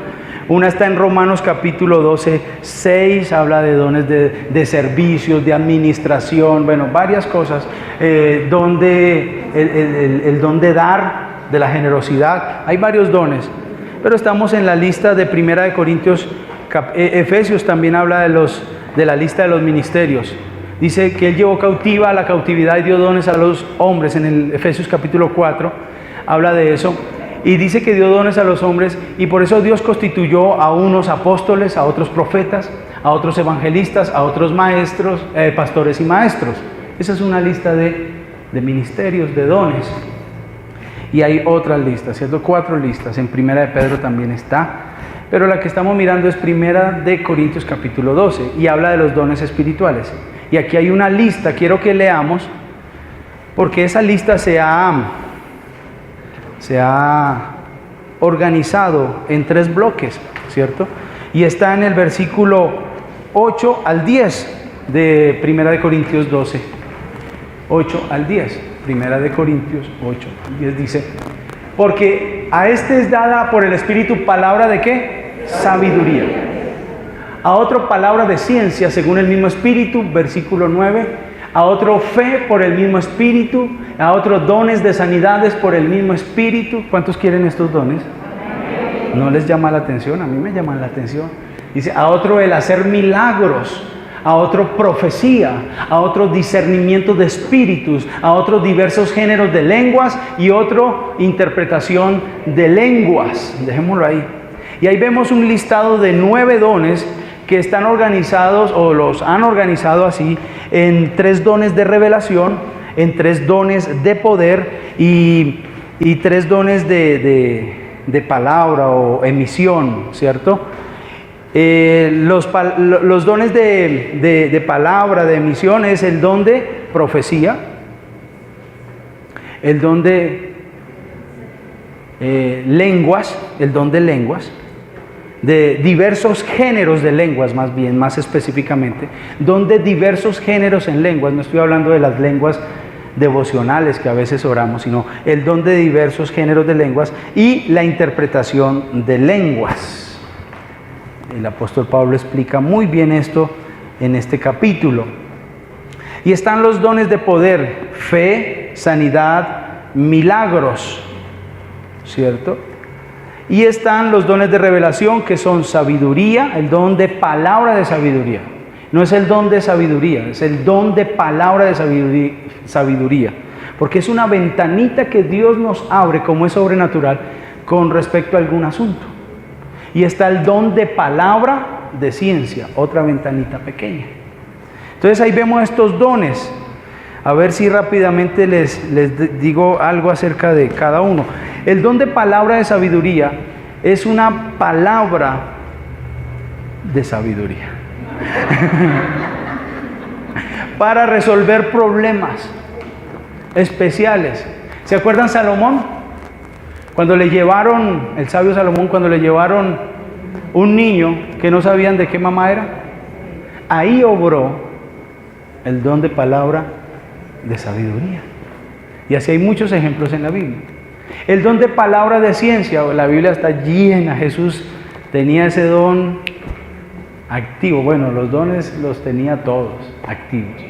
Una está en Romanos capítulo 12, 6, habla de dones de servicios, de administración, bueno, varias cosas. El don de dar, de la generosidad, hay varios dones. Pero estamos en la lista de Primera de Corintios, Efesios también habla de la lista de los ministerios. Dice que Él llevó cautiva a la cautividad y dio dones a los hombres. En el Efesios capítulo 4 habla de eso. Y dice que dio dones a los hombres y por eso Dios constituyó a unos apóstoles, a otros profetas, a otros evangelistas, a otros maestros, pastores y maestros. Esa es una lista de ministerios, de dones. Y hay otras listas, ¿cierto? 4 listas. En Primera de Pedro también está. Pero la que estamos mirando es Primera de Corintios capítulo 12 y habla de los dones espirituales. Y aquí hay una lista, quiero que leamos, porque esa lista se ha organizado en 3 bloques, ¿cierto? Y está en el versículo 8 al 10 de Primera de Corintios 12. 8 al 10. Primera de Corintios 8 al 10 dice: porque a este es dada por el Espíritu palabra de ¿qué? Sabiduría. A otro palabra de ciencia según el mismo Espíritu, versículo 9. A otro fe por el mismo Espíritu. A otro dones de sanidades por el mismo Espíritu. ¿Cuántos quieren estos dones? ¿No les llama la atención? A mí me llaman la atención. Dice, a otro el hacer milagros, a otro profecía, a otro discernimiento de espíritus, a otros diversos géneros de lenguas y otro interpretación de lenguas. Dejémoslo ahí. Y ahí vemos un listado de 9 dones que están organizados o los han organizado así en 3 dones de revelación, en 3 dones de poder y 3 dones de palabra o emisión, ¿cierto? Los dones de palabra, de emisión, es el don de profecía, el don de lenguas, el don de lenguas, de diversos géneros de lenguas, más bien, más específicamente, don de diversos géneros en lenguas. No estoy hablando de las lenguas devocionales que a veces oramos, sino el don de diversos géneros de lenguas y la interpretación de lenguas. El apóstol Pablo explica muy bien esto en este capítulo. Y están los dones de poder: fe, sanidad, milagros, ¿cierto? Y están los dones de revelación, que son sabiduría, el don de palabra de sabiduría. No es el don de sabiduría, es el don de palabra de sabiduría. Porque es una ventanita que Dios nos abre, como es sobrenatural, con respecto a algún asunto. Y está el don de palabra de ciencia, otra ventanita pequeña. Entonces ahí vemos estos dones. A ver si rápidamente les digo algo acerca de cada uno. El don de palabra de sabiduría es una palabra de sabiduría para resolver problemas especiales. ¿Se acuerdan Salomón? Cuando le llevaron, el sabio Salomón, cuando le llevaron un niño que no sabían de qué mamá era, ahí obró el don de palabra de sabiduría. Y así hay muchos ejemplos en la Biblia. El don de palabra de ciencia, la Biblia está llena. Jesús tenía ese don activo. Bueno, los dones los tenía todos activos.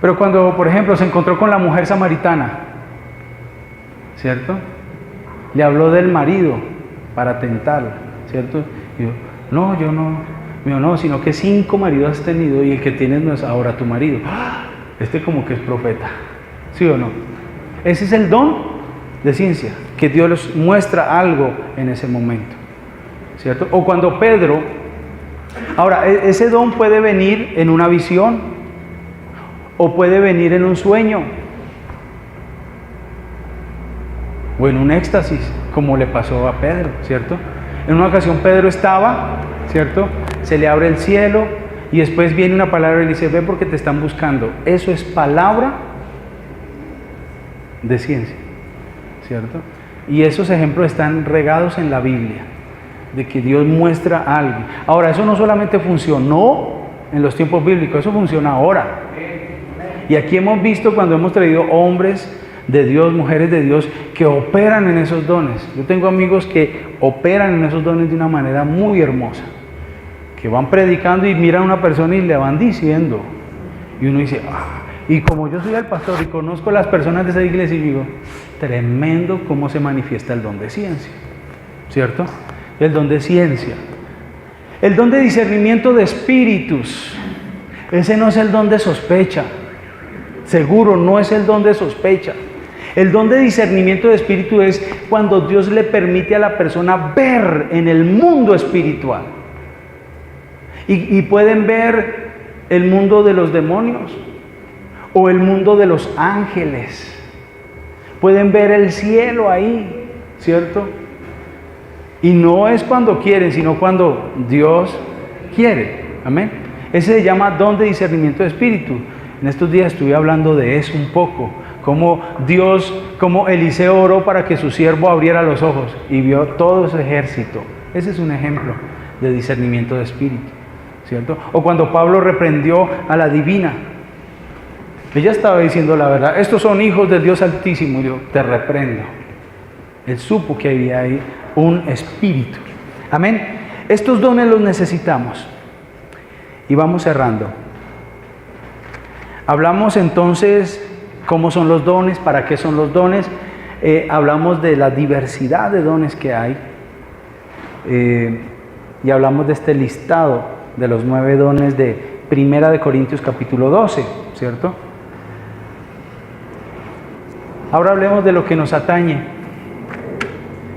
Pero cuando, por ejemplo, se encontró con la mujer samaritana, ¿cierto? Le habló del marido para tentarla, ¿cierto? Y yo, no, yo no, mío no, sino que 5 maridos has tenido y el que tienes no es ahora tu marido. Este como que es profeta, ¿sí o no? Ese es el don de ciencia, que Dios les muestra algo en ese momento, ¿cierto? O cuando Pedro, ahora, ese don puede venir en una visión o puede venir en un sueño o en un éxtasis, como le pasó a Pedro, ¿cierto? En una ocasión Pedro estaba, ¿cierto? Se le abre el cielo y después viene una palabra y le dice, ve porque te están buscando. Eso es palabra de ciencia, ¿cierto? Y esos ejemplos están regados en la Biblia, de que Dios muestra algo. Ahora, eso no solamente funcionó en los tiempos bíblicos, eso funciona ahora. Y aquí hemos visto cuando hemos traído hombres de Dios, mujeres de Dios, que operan en esos dones. Yo tengo amigos que operan en esos dones de una manera muy hermosa, que van predicando y miran a una persona y le van diciendo, y uno dice, y como yo soy el pastor y conozco las personas de esa iglesia, y digo, tremendo cómo se manifiesta el don de ciencia, ¿cierto? El don de ciencia. El don de discernimiento de espíritus, ese no es el don de sospecha, seguro no es el don de sospecha. El don de discernimiento de espíritu es cuando Dios le permite a la persona ver en el mundo espiritual. Y pueden ver el mundo de los demonios o el mundo de los ángeles. pueden ver el cielo ahí, ¿cierto? Y no es cuando quieren, sino cuando Dios quiere. Amén. Ese se llama don de discernimiento de espíritu. En estos días estuve hablando de eso un poco. Como Eliseo oró para que su siervo abriera los ojos y vio todo ese ejército. Ese es un ejemplo de discernimiento de espíritu, ¿cierto? O cuando Pablo reprendió a la divina. Ella estaba diciendo la verdad. Estos son hijos del Dios Altísimo. Y yo te reprendo. Él supo que había ahí un espíritu. Amén. Estos dones los necesitamos. Y vamos cerrando. Hablamos entonces cómo son los dones, para qué son los dones. Hablamos de la diversidad de dones que hay. Y hablamos de este listado de los 9 dones de 1 Corintios capítulo 12, ¿cierto? Ahora hablemos de lo que nos atañe.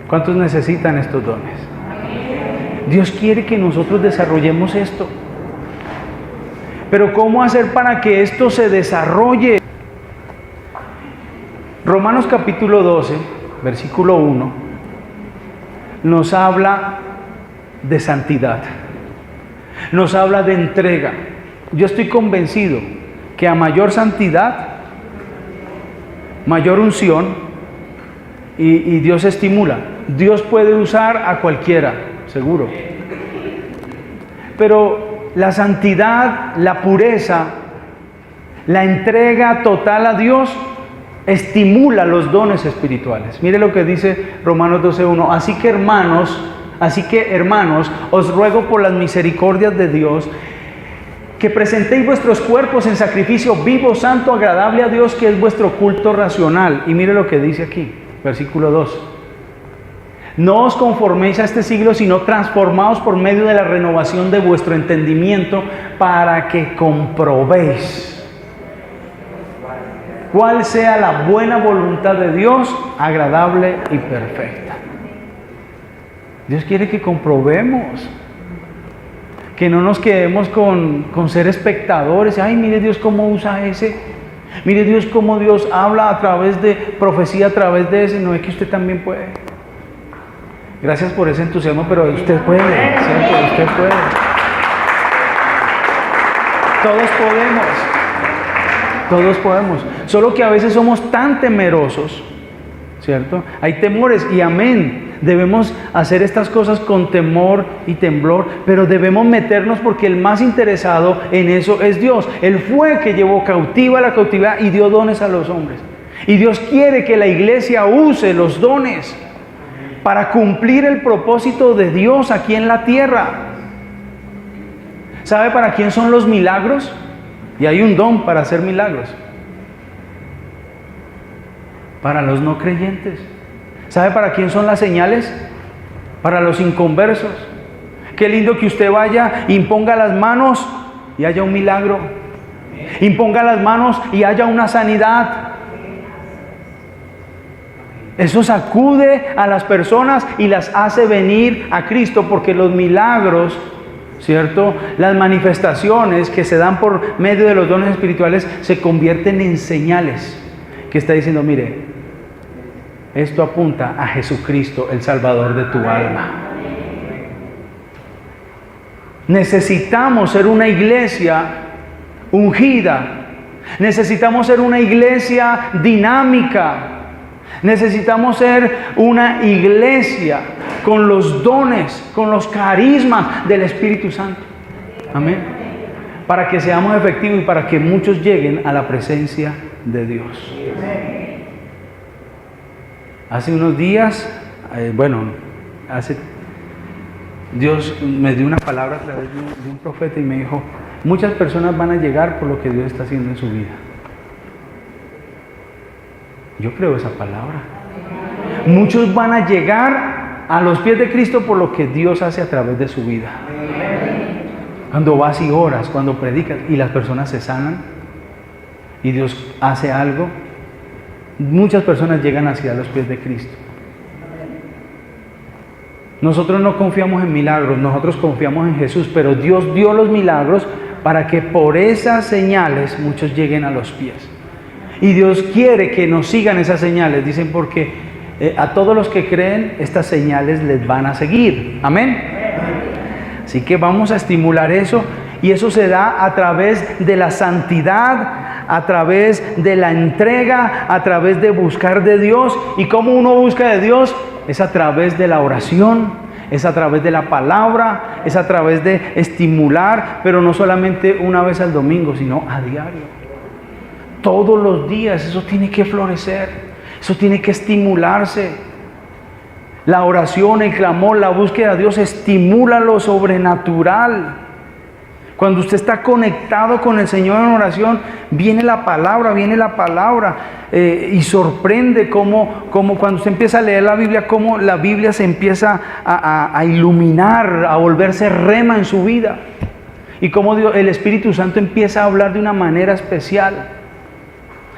¿Cuántos necesitan estos dones? Dios quiere que nosotros desarrollemos esto. Pero ¿cómo hacer para que esto se desarrolle? Romanos capítulo 12, versículo 1, nos habla de santidad. Nos habla de entrega. Yo estoy convencido que a mayor santidad, mayor unción, y Dios estimula. Dios puede usar a cualquiera, seguro. Pero la santidad, la pureza, la entrega total a Dios estimula los dones espirituales. Mire lo que dice Romanos 12:1. Así que hermanos, os ruego por las misericordias de Dios que presentéis vuestros cuerpos en sacrificio vivo, santo, agradable a Dios, que es vuestro culto racional. Y mire lo que dice aquí, versículo 2. No os conforméis a este siglo, sino transformaos por medio de la renovación de vuestro entendimiento, para que comprobéis cuál sea la buena voluntad de Dios, agradable y perfecta. Dios quiere que comprobemos, que no nos quedemos con ser espectadores. Ay, mire Dios cómo usa ese, mire Dios cómo Dios habla a través de profecía, a través de ese. No, es que usted también puede. Gracias por ese entusiasmo, pero usted puede, ¿cierto? Usted puede. Todos podemos. Solo que a veces somos tan temerosos, ¿cierto? Hay temores y amén. Debemos hacer estas cosas con temor y temblor, pero debemos meternos porque el más interesado en eso es Dios. Él fue el que llevó cautiva la cautividad y dio dones a los hombres. Y Dios quiere que la iglesia use los dones para cumplir el propósito de Dios aquí en la tierra. ¿Sabe para quién son los milagros? Y hay un don para hacer milagros. Para los no creyentes. ¿Sabe para quién son las señales? Para los inconversos. Qué lindo que usted vaya, imponga las manos y haya un milagro. Imponga las manos y haya una sanidad. Eso sacude a las personas y las hace venir a Cristo, porque los milagros, ¿cierto? Las manifestaciones que se dan por medio de los dones espirituales se convierten en señales que está diciendo, mire, esto apunta a Jesucristo, el Salvador de tu alma. Necesitamos ser una iglesia ungida. Necesitamos ser una iglesia dinámica. Necesitamos ser una iglesia con los dones, con los carismas del Espíritu Santo. Amén. Para que seamos efectivos y para que muchos lleguen a la presencia de Dios. Hace unos días, Dios me dio una palabra a través de un profeta y me dijo, muchas personas van a llegar por lo que Dios está haciendo en su vida. Yo creo esa palabra. Muchos van a llegar a los pies de Cristo por lo que Dios hace a través de su vida. Cuando vas y oras, cuando predicas y las personas se sanan y Dios hace algo, muchas personas llegan hacia los pies de Cristo. Nosotros no confiamos en milagros, nosotros confiamos en Jesús, pero Dios dio los milagros para que por esas señales muchos lleguen a los pies. Y Dios quiere que nos sigan esas señales. Dicen porque a todos los que creen, estas señales les van a seguir. Amén. Así que vamos a estimular eso. Y eso se da a través de la santidad, a través de la entrega, a través de buscar de Dios. ¿Y cómo uno busca de Dios? Es a través de la oración, es a través de la palabra, es a través de estimular, pero no solamente una vez al domingo, sino a diario. Todos los días eso tiene que florecer, eso tiene que estimularse. La oración, el clamor, la búsqueda de Dios estimula lo sobrenatural. Cuando usted está conectado con el Señor en oración, viene la palabra y sorprende cómo cuando usted empieza a leer la Biblia, cómo la Biblia se empieza a iluminar, a volverse rema en su vida, y cómo el Espíritu Santo empieza a hablar de una manera especial.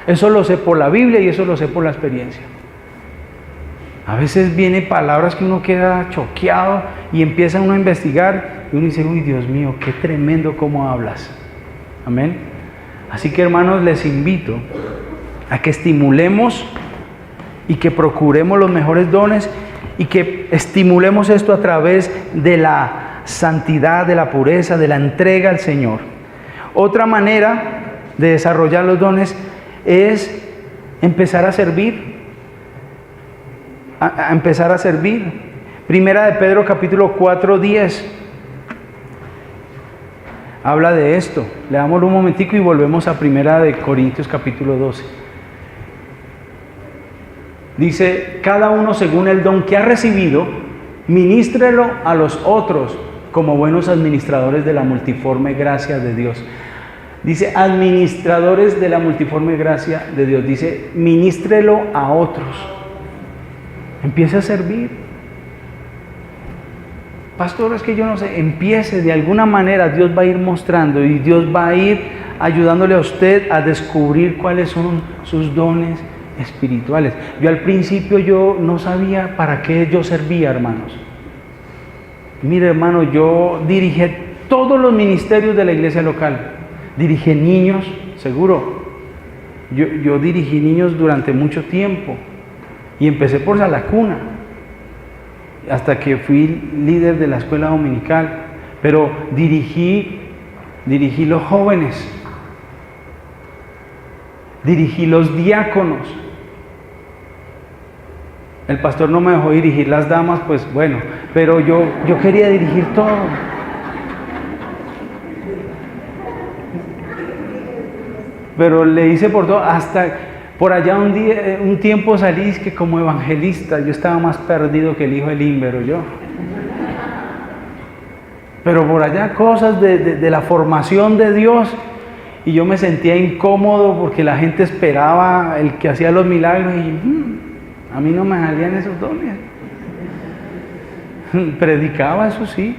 Eso lo sé por la Biblia y eso lo sé por la experiencia. A veces vienen palabras que uno queda choqueado y empieza uno a investigar y uno dice, uy, Dios mío, qué tremendo cómo hablas. Amén. Así que, hermanos, les invito a que estimulemos y que procuremos los mejores dones y que estimulemos esto a través de la santidad, de la pureza, de la entrega al Señor. Otra manera de desarrollar los dones es empezar a servir. A empezar a servir. Primera de Pedro capítulo 4:10 habla de esto. Le damos un momentico y volvemos a Primera de Corintios capítulo 12. Dice, cada uno según el don que ha recibido, ministrelo a los otros como buenos administradores de la multiforme gracia de Dios. Dice, administradores de la multiforme gracia de Dios. Dice, ministrelo a otros. Empiece a servir. Pastor, es que yo no sé, empiece de alguna manera, Dios va a ir mostrando y Dios va a ir ayudándole a usted a descubrir cuáles son sus dones espirituales. Yo al principio yo no sabía para qué yo servía, hermanos. Mire, hermano, yo dirigí todos los ministerios de la iglesia local. Dirigí niños, seguro. Yo dirigí niños durante mucho tiempo. Y empecé por la cuna, hasta que fui líder de la escuela dominical, pero dirigí los jóvenes, dirigí los diáconos. El pastor no me dejó dirigir las damas, pues bueno, pero yo quería dirigir todo. Pero le hice por todo, hasta por allá un tiempo salí que como evangelista, yo estaba más perdido que el hijo del ímbero yo. Pero por allá cosas de la formación de Dios, y yo me sentía incómodo porque la gente esperaba el que hacía los milagros y a mí no me salían esos dones. Predicaba, eso sí,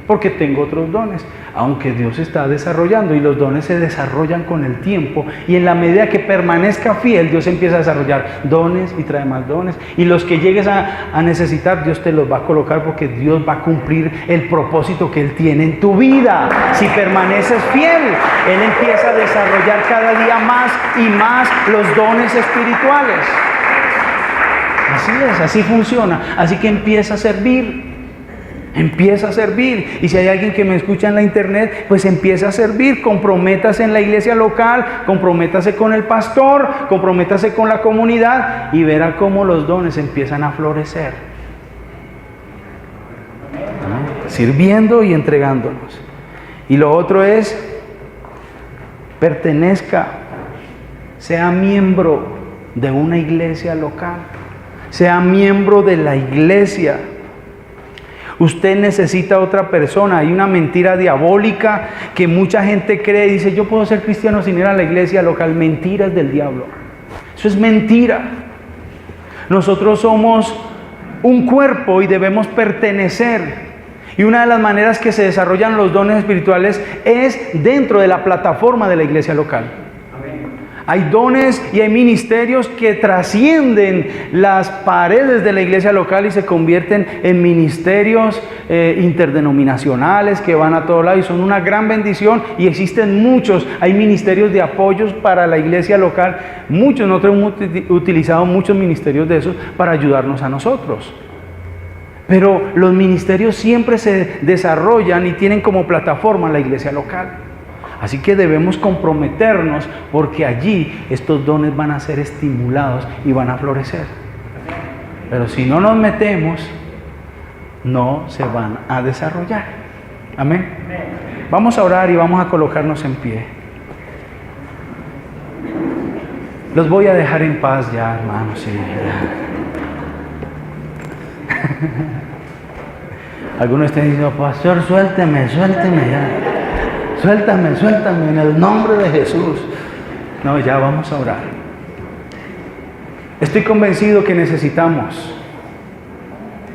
porque tengo otros dones, aunque Dios está desarrollando y los dones se desarrollan con el tiempo, y en la medida que permanezca fiel, Dios empieza a desarrollar dones y trae más dones, y los que llegues a necesitar, Dios te los va a colocar porque Dios va a cumplir el propósito que Él tiene en tu vida. Si permaneces fiel, Él empieza a desarrollar cada día más y más los dones espirituales. Así es, así funciona. Así que empieza a servir. Empieza a servir. Y si hay alguien que me escucha en la internet, pues empieza a servir. Comprométase en la iglesia local, comprométase con el pastor, comprométase con la comunidad y verá cómo los dones empiezan a florecer. ¿No? Sirviendo y entregándonos. Y lo otro es, pertenezca, sea miembro de una iglesia local, sea miembro de la iglesia. Usted necesita otra persona. Hay una mentira diabólica que mucha gente cree y dice, yo puedo ser cristiano sin ir a la iglesia local. Mentiras del diablo. Eso es mentira. Nosotros somos un cuerpo y debemos pertenecer. Y una de las maneras que se desarrollan los dones espirituales es dentro de la plataforma de la iglesia local. Hay dones y hay ministerios que trascienden las paredes de la iglesia local y se convierten en ministerios interdenominacionales que van a todo lado y son una gran bendición, y existen muchos. Hay ministerios de apoyos para la iglesia local. Nosotros hemos utilizado muchos ministerios de esos para ayudarnos a nosotros. Pero los ministerios siempre se desarrollan y tienen como plataforma la iglesia local. Así que debemos comprometernos, porque allí estos dones van a ser estimulados y van a florecer. Pero si no nos metemos, no se van a desarrollar. Amén. Vamos a orar y vamos a colocarnos en pie. Los voy a dejar en paz ya, hermanos. Sí, ya. Algunos están diciendo: pastor, suélteme ya. Suéltame en el nombre de Jesús. No, ya vamos a orar. Estoy convencido que necesitamos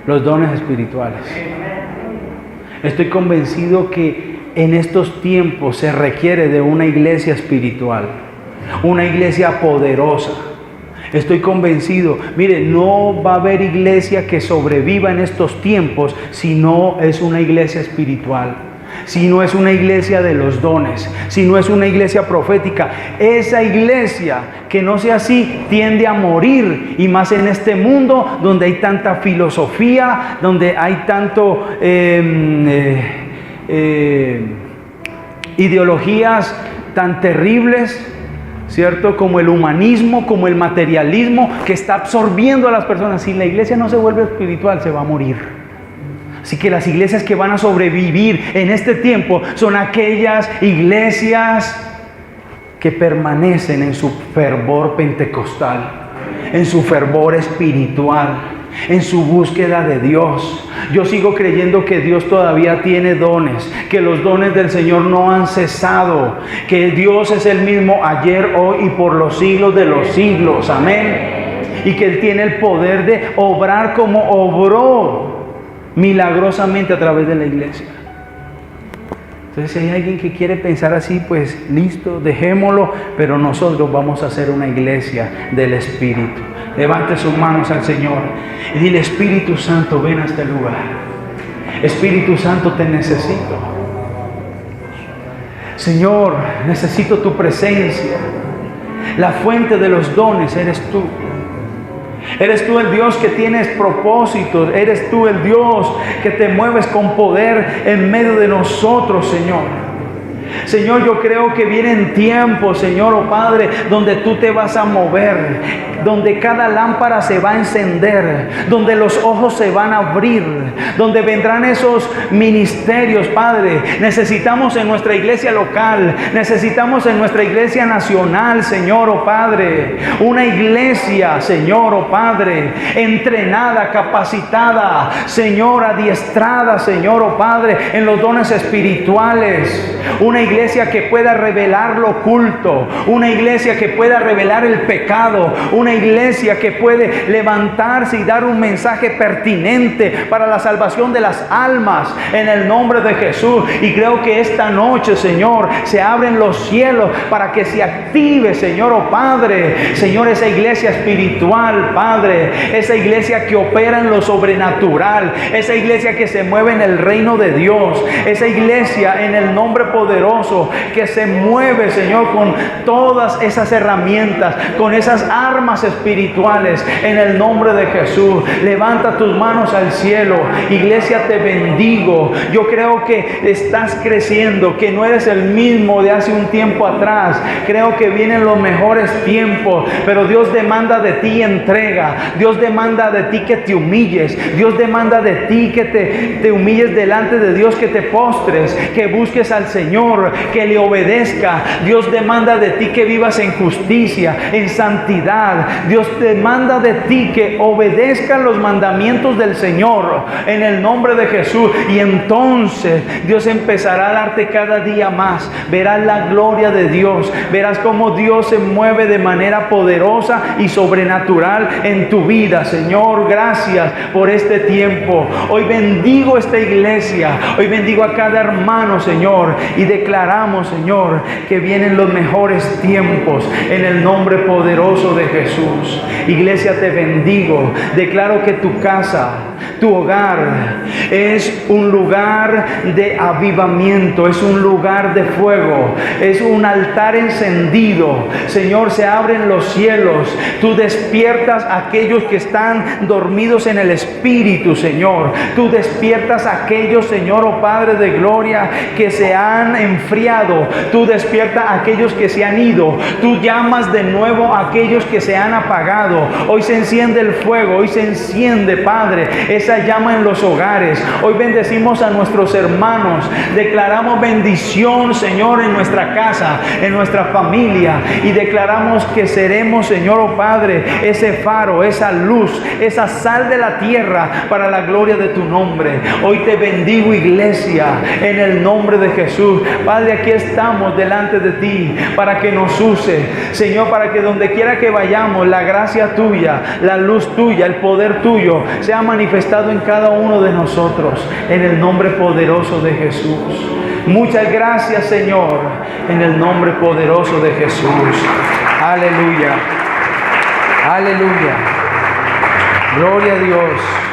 los dones espirituales. Estoy convencido que en estos tiempos se requiere de una iglesia espiritual, una iglesia poderosa. Estoy convencido, mire, no va a haber iglesia que sobreviva en estos tiempos si no es una iglesia espiritual, si no es una iglesia de los dones, si no es una iglesia profética. Esa iglesia que no sea así tiende a morir, y más en este mundo donde hay tanta filosofía, donde hay tanto ideologías tan terribles, ¿cierto? Como el humanismo, como el materialismo, que está absorbiendo a las personas. Si la iglesia no se vuelve espiritual, se va a morir. Así que las iglesias que van a sobrevivir en este tiempo son aquellas iglesias que permanecen en su fervor pentecostal, en su fervor espiritual, en su búsqueda de Dios. Yo sigo creyendo que Dios todavía tiene dones, que los dones del Señor no han cesado, que Dios es el mismo ayer, hoy y por los siglos de los siglos. Amén. Y que Él tiene el poder de obrar como obró milagrosamente a través de la iglesia. Entonces, si hay alguien que quiere pensar así, pues listo, dejémoslo, pero nosotros vamos a ser una iglesia del Espíritu. Levante sus manos al Señor y dile: Espíritu Santo, ven a este lugar. Espíritu Santo, te necesito. Señor, necesito tu presencia. La fuente de los dones eres tú. Eres tú el Dios que tienes propósitos. Eres tú el Dios que te mueves con poder en medio de nosotros, Señor. Señor, yo creo que vienen tiempos, Señor, oh Padre, donde tú te vas a mover, donde cada lámpara se va a encender, donde los ojos se van a abrir, donde vendrán esos ministerios, Padre. Necesitamos en nuestra iglesia local, necesitamos en nuestra iglesia nacional, Señor, oh Padre, una iglesia, Señor, oh Padre, entrenada, capacitada, Señor, adiestrada, Señor, oh Padre, en los dones espirituales. Una iglesia que pueda revelar lo oculto, una iglesia que pueda revelar el pecado, una iglesia que puede levantarse y dar un mensaje pertinente para la salvación de las almas en el nombre de Jesús. Y creo que esta noche, Señor, se abren los cielos para que se active, Señor, oh Padre, Señor, esa iglesia espiritual, Padre, esa iglesia que opera en lo sobrenatural, esa iglesia que se mueve en el reino de Dios, esa iglesia en el nombre poderoso que se mueve, Señor, con todas esas herramientas, con esas armas espirituales en el nombre de Jesús. Levanta tus manos al cielo. Iglesia, te bendigo. Yo creo que estás creciendo, que no eres el mismo de hace un tiempo atrás. Creo que vienen los mejores tiempos, pero Dios demanda de ti entrega. Dios demanda de ti que te humilles. Dios demanda de ti que te humilles delante de Dios, que te postres, que busques al Señor, que le obedezca. Dios demanda de ti que vivas en justicia, en santidad, orar. Dios demanda de ti que obedezcas los mandamientos del Señor en el nombre de Jesús. Y entonces Dios empezará a darte cada día más. Verás la gloria de Dios. Verás cómo Dios se mueve de manera poderosa y sobrenatural en tu vida. Señor, gracias por este tiempo. Hoy bendigo esta iglesia. Hoy bendigo a cada hermano, Señor. Y declaramos, Señor, que vienen los mejores tiempos en el nombre poderoso de Jesús. Iglesia, te bendigo. Declaro que tu casa, tu hogar es un lugar de avivamiento, es un lugar de fuego, es un altar encendido. Señor, se abren los cielos. Tú despiertas a aquellos que están dormidos en el Espíritu, Señor. Tú despiertas a aquellos, Señor, oh Padre de gloria, que se han enfriado. Tú despiertas a aquellos que se han ido. Tú llamas de nuevo a aquellos que se han apagado. Hoy se enciende el fuego, hoy se enciende, Padre, esa llama en los hogares. Hoy bendecimos a nuestros hermanos. Declaramos bendición, Señor, en nuestra casa, en nuestra familia. Y declaramos que seremos, Señor, oh Padre, ese faro, esa luz, esa sal de la tierra para la gloria de tu nombre. Hoy te bendigo, iglesia, en el nombre de Jesús. Padre, aquí estamos delante de ti para que nos use, Señor, para que donde quiera que vayamos, la gracia tuya, la luz tuya, el poder tuyo sea manifestado en cada uno de nosotros, en el nombre poderoso de Jesús. Muchas gracias, Señor, en el nombre poderoso de Jesús. Aleluya. Aleluya. Gloria a Dios.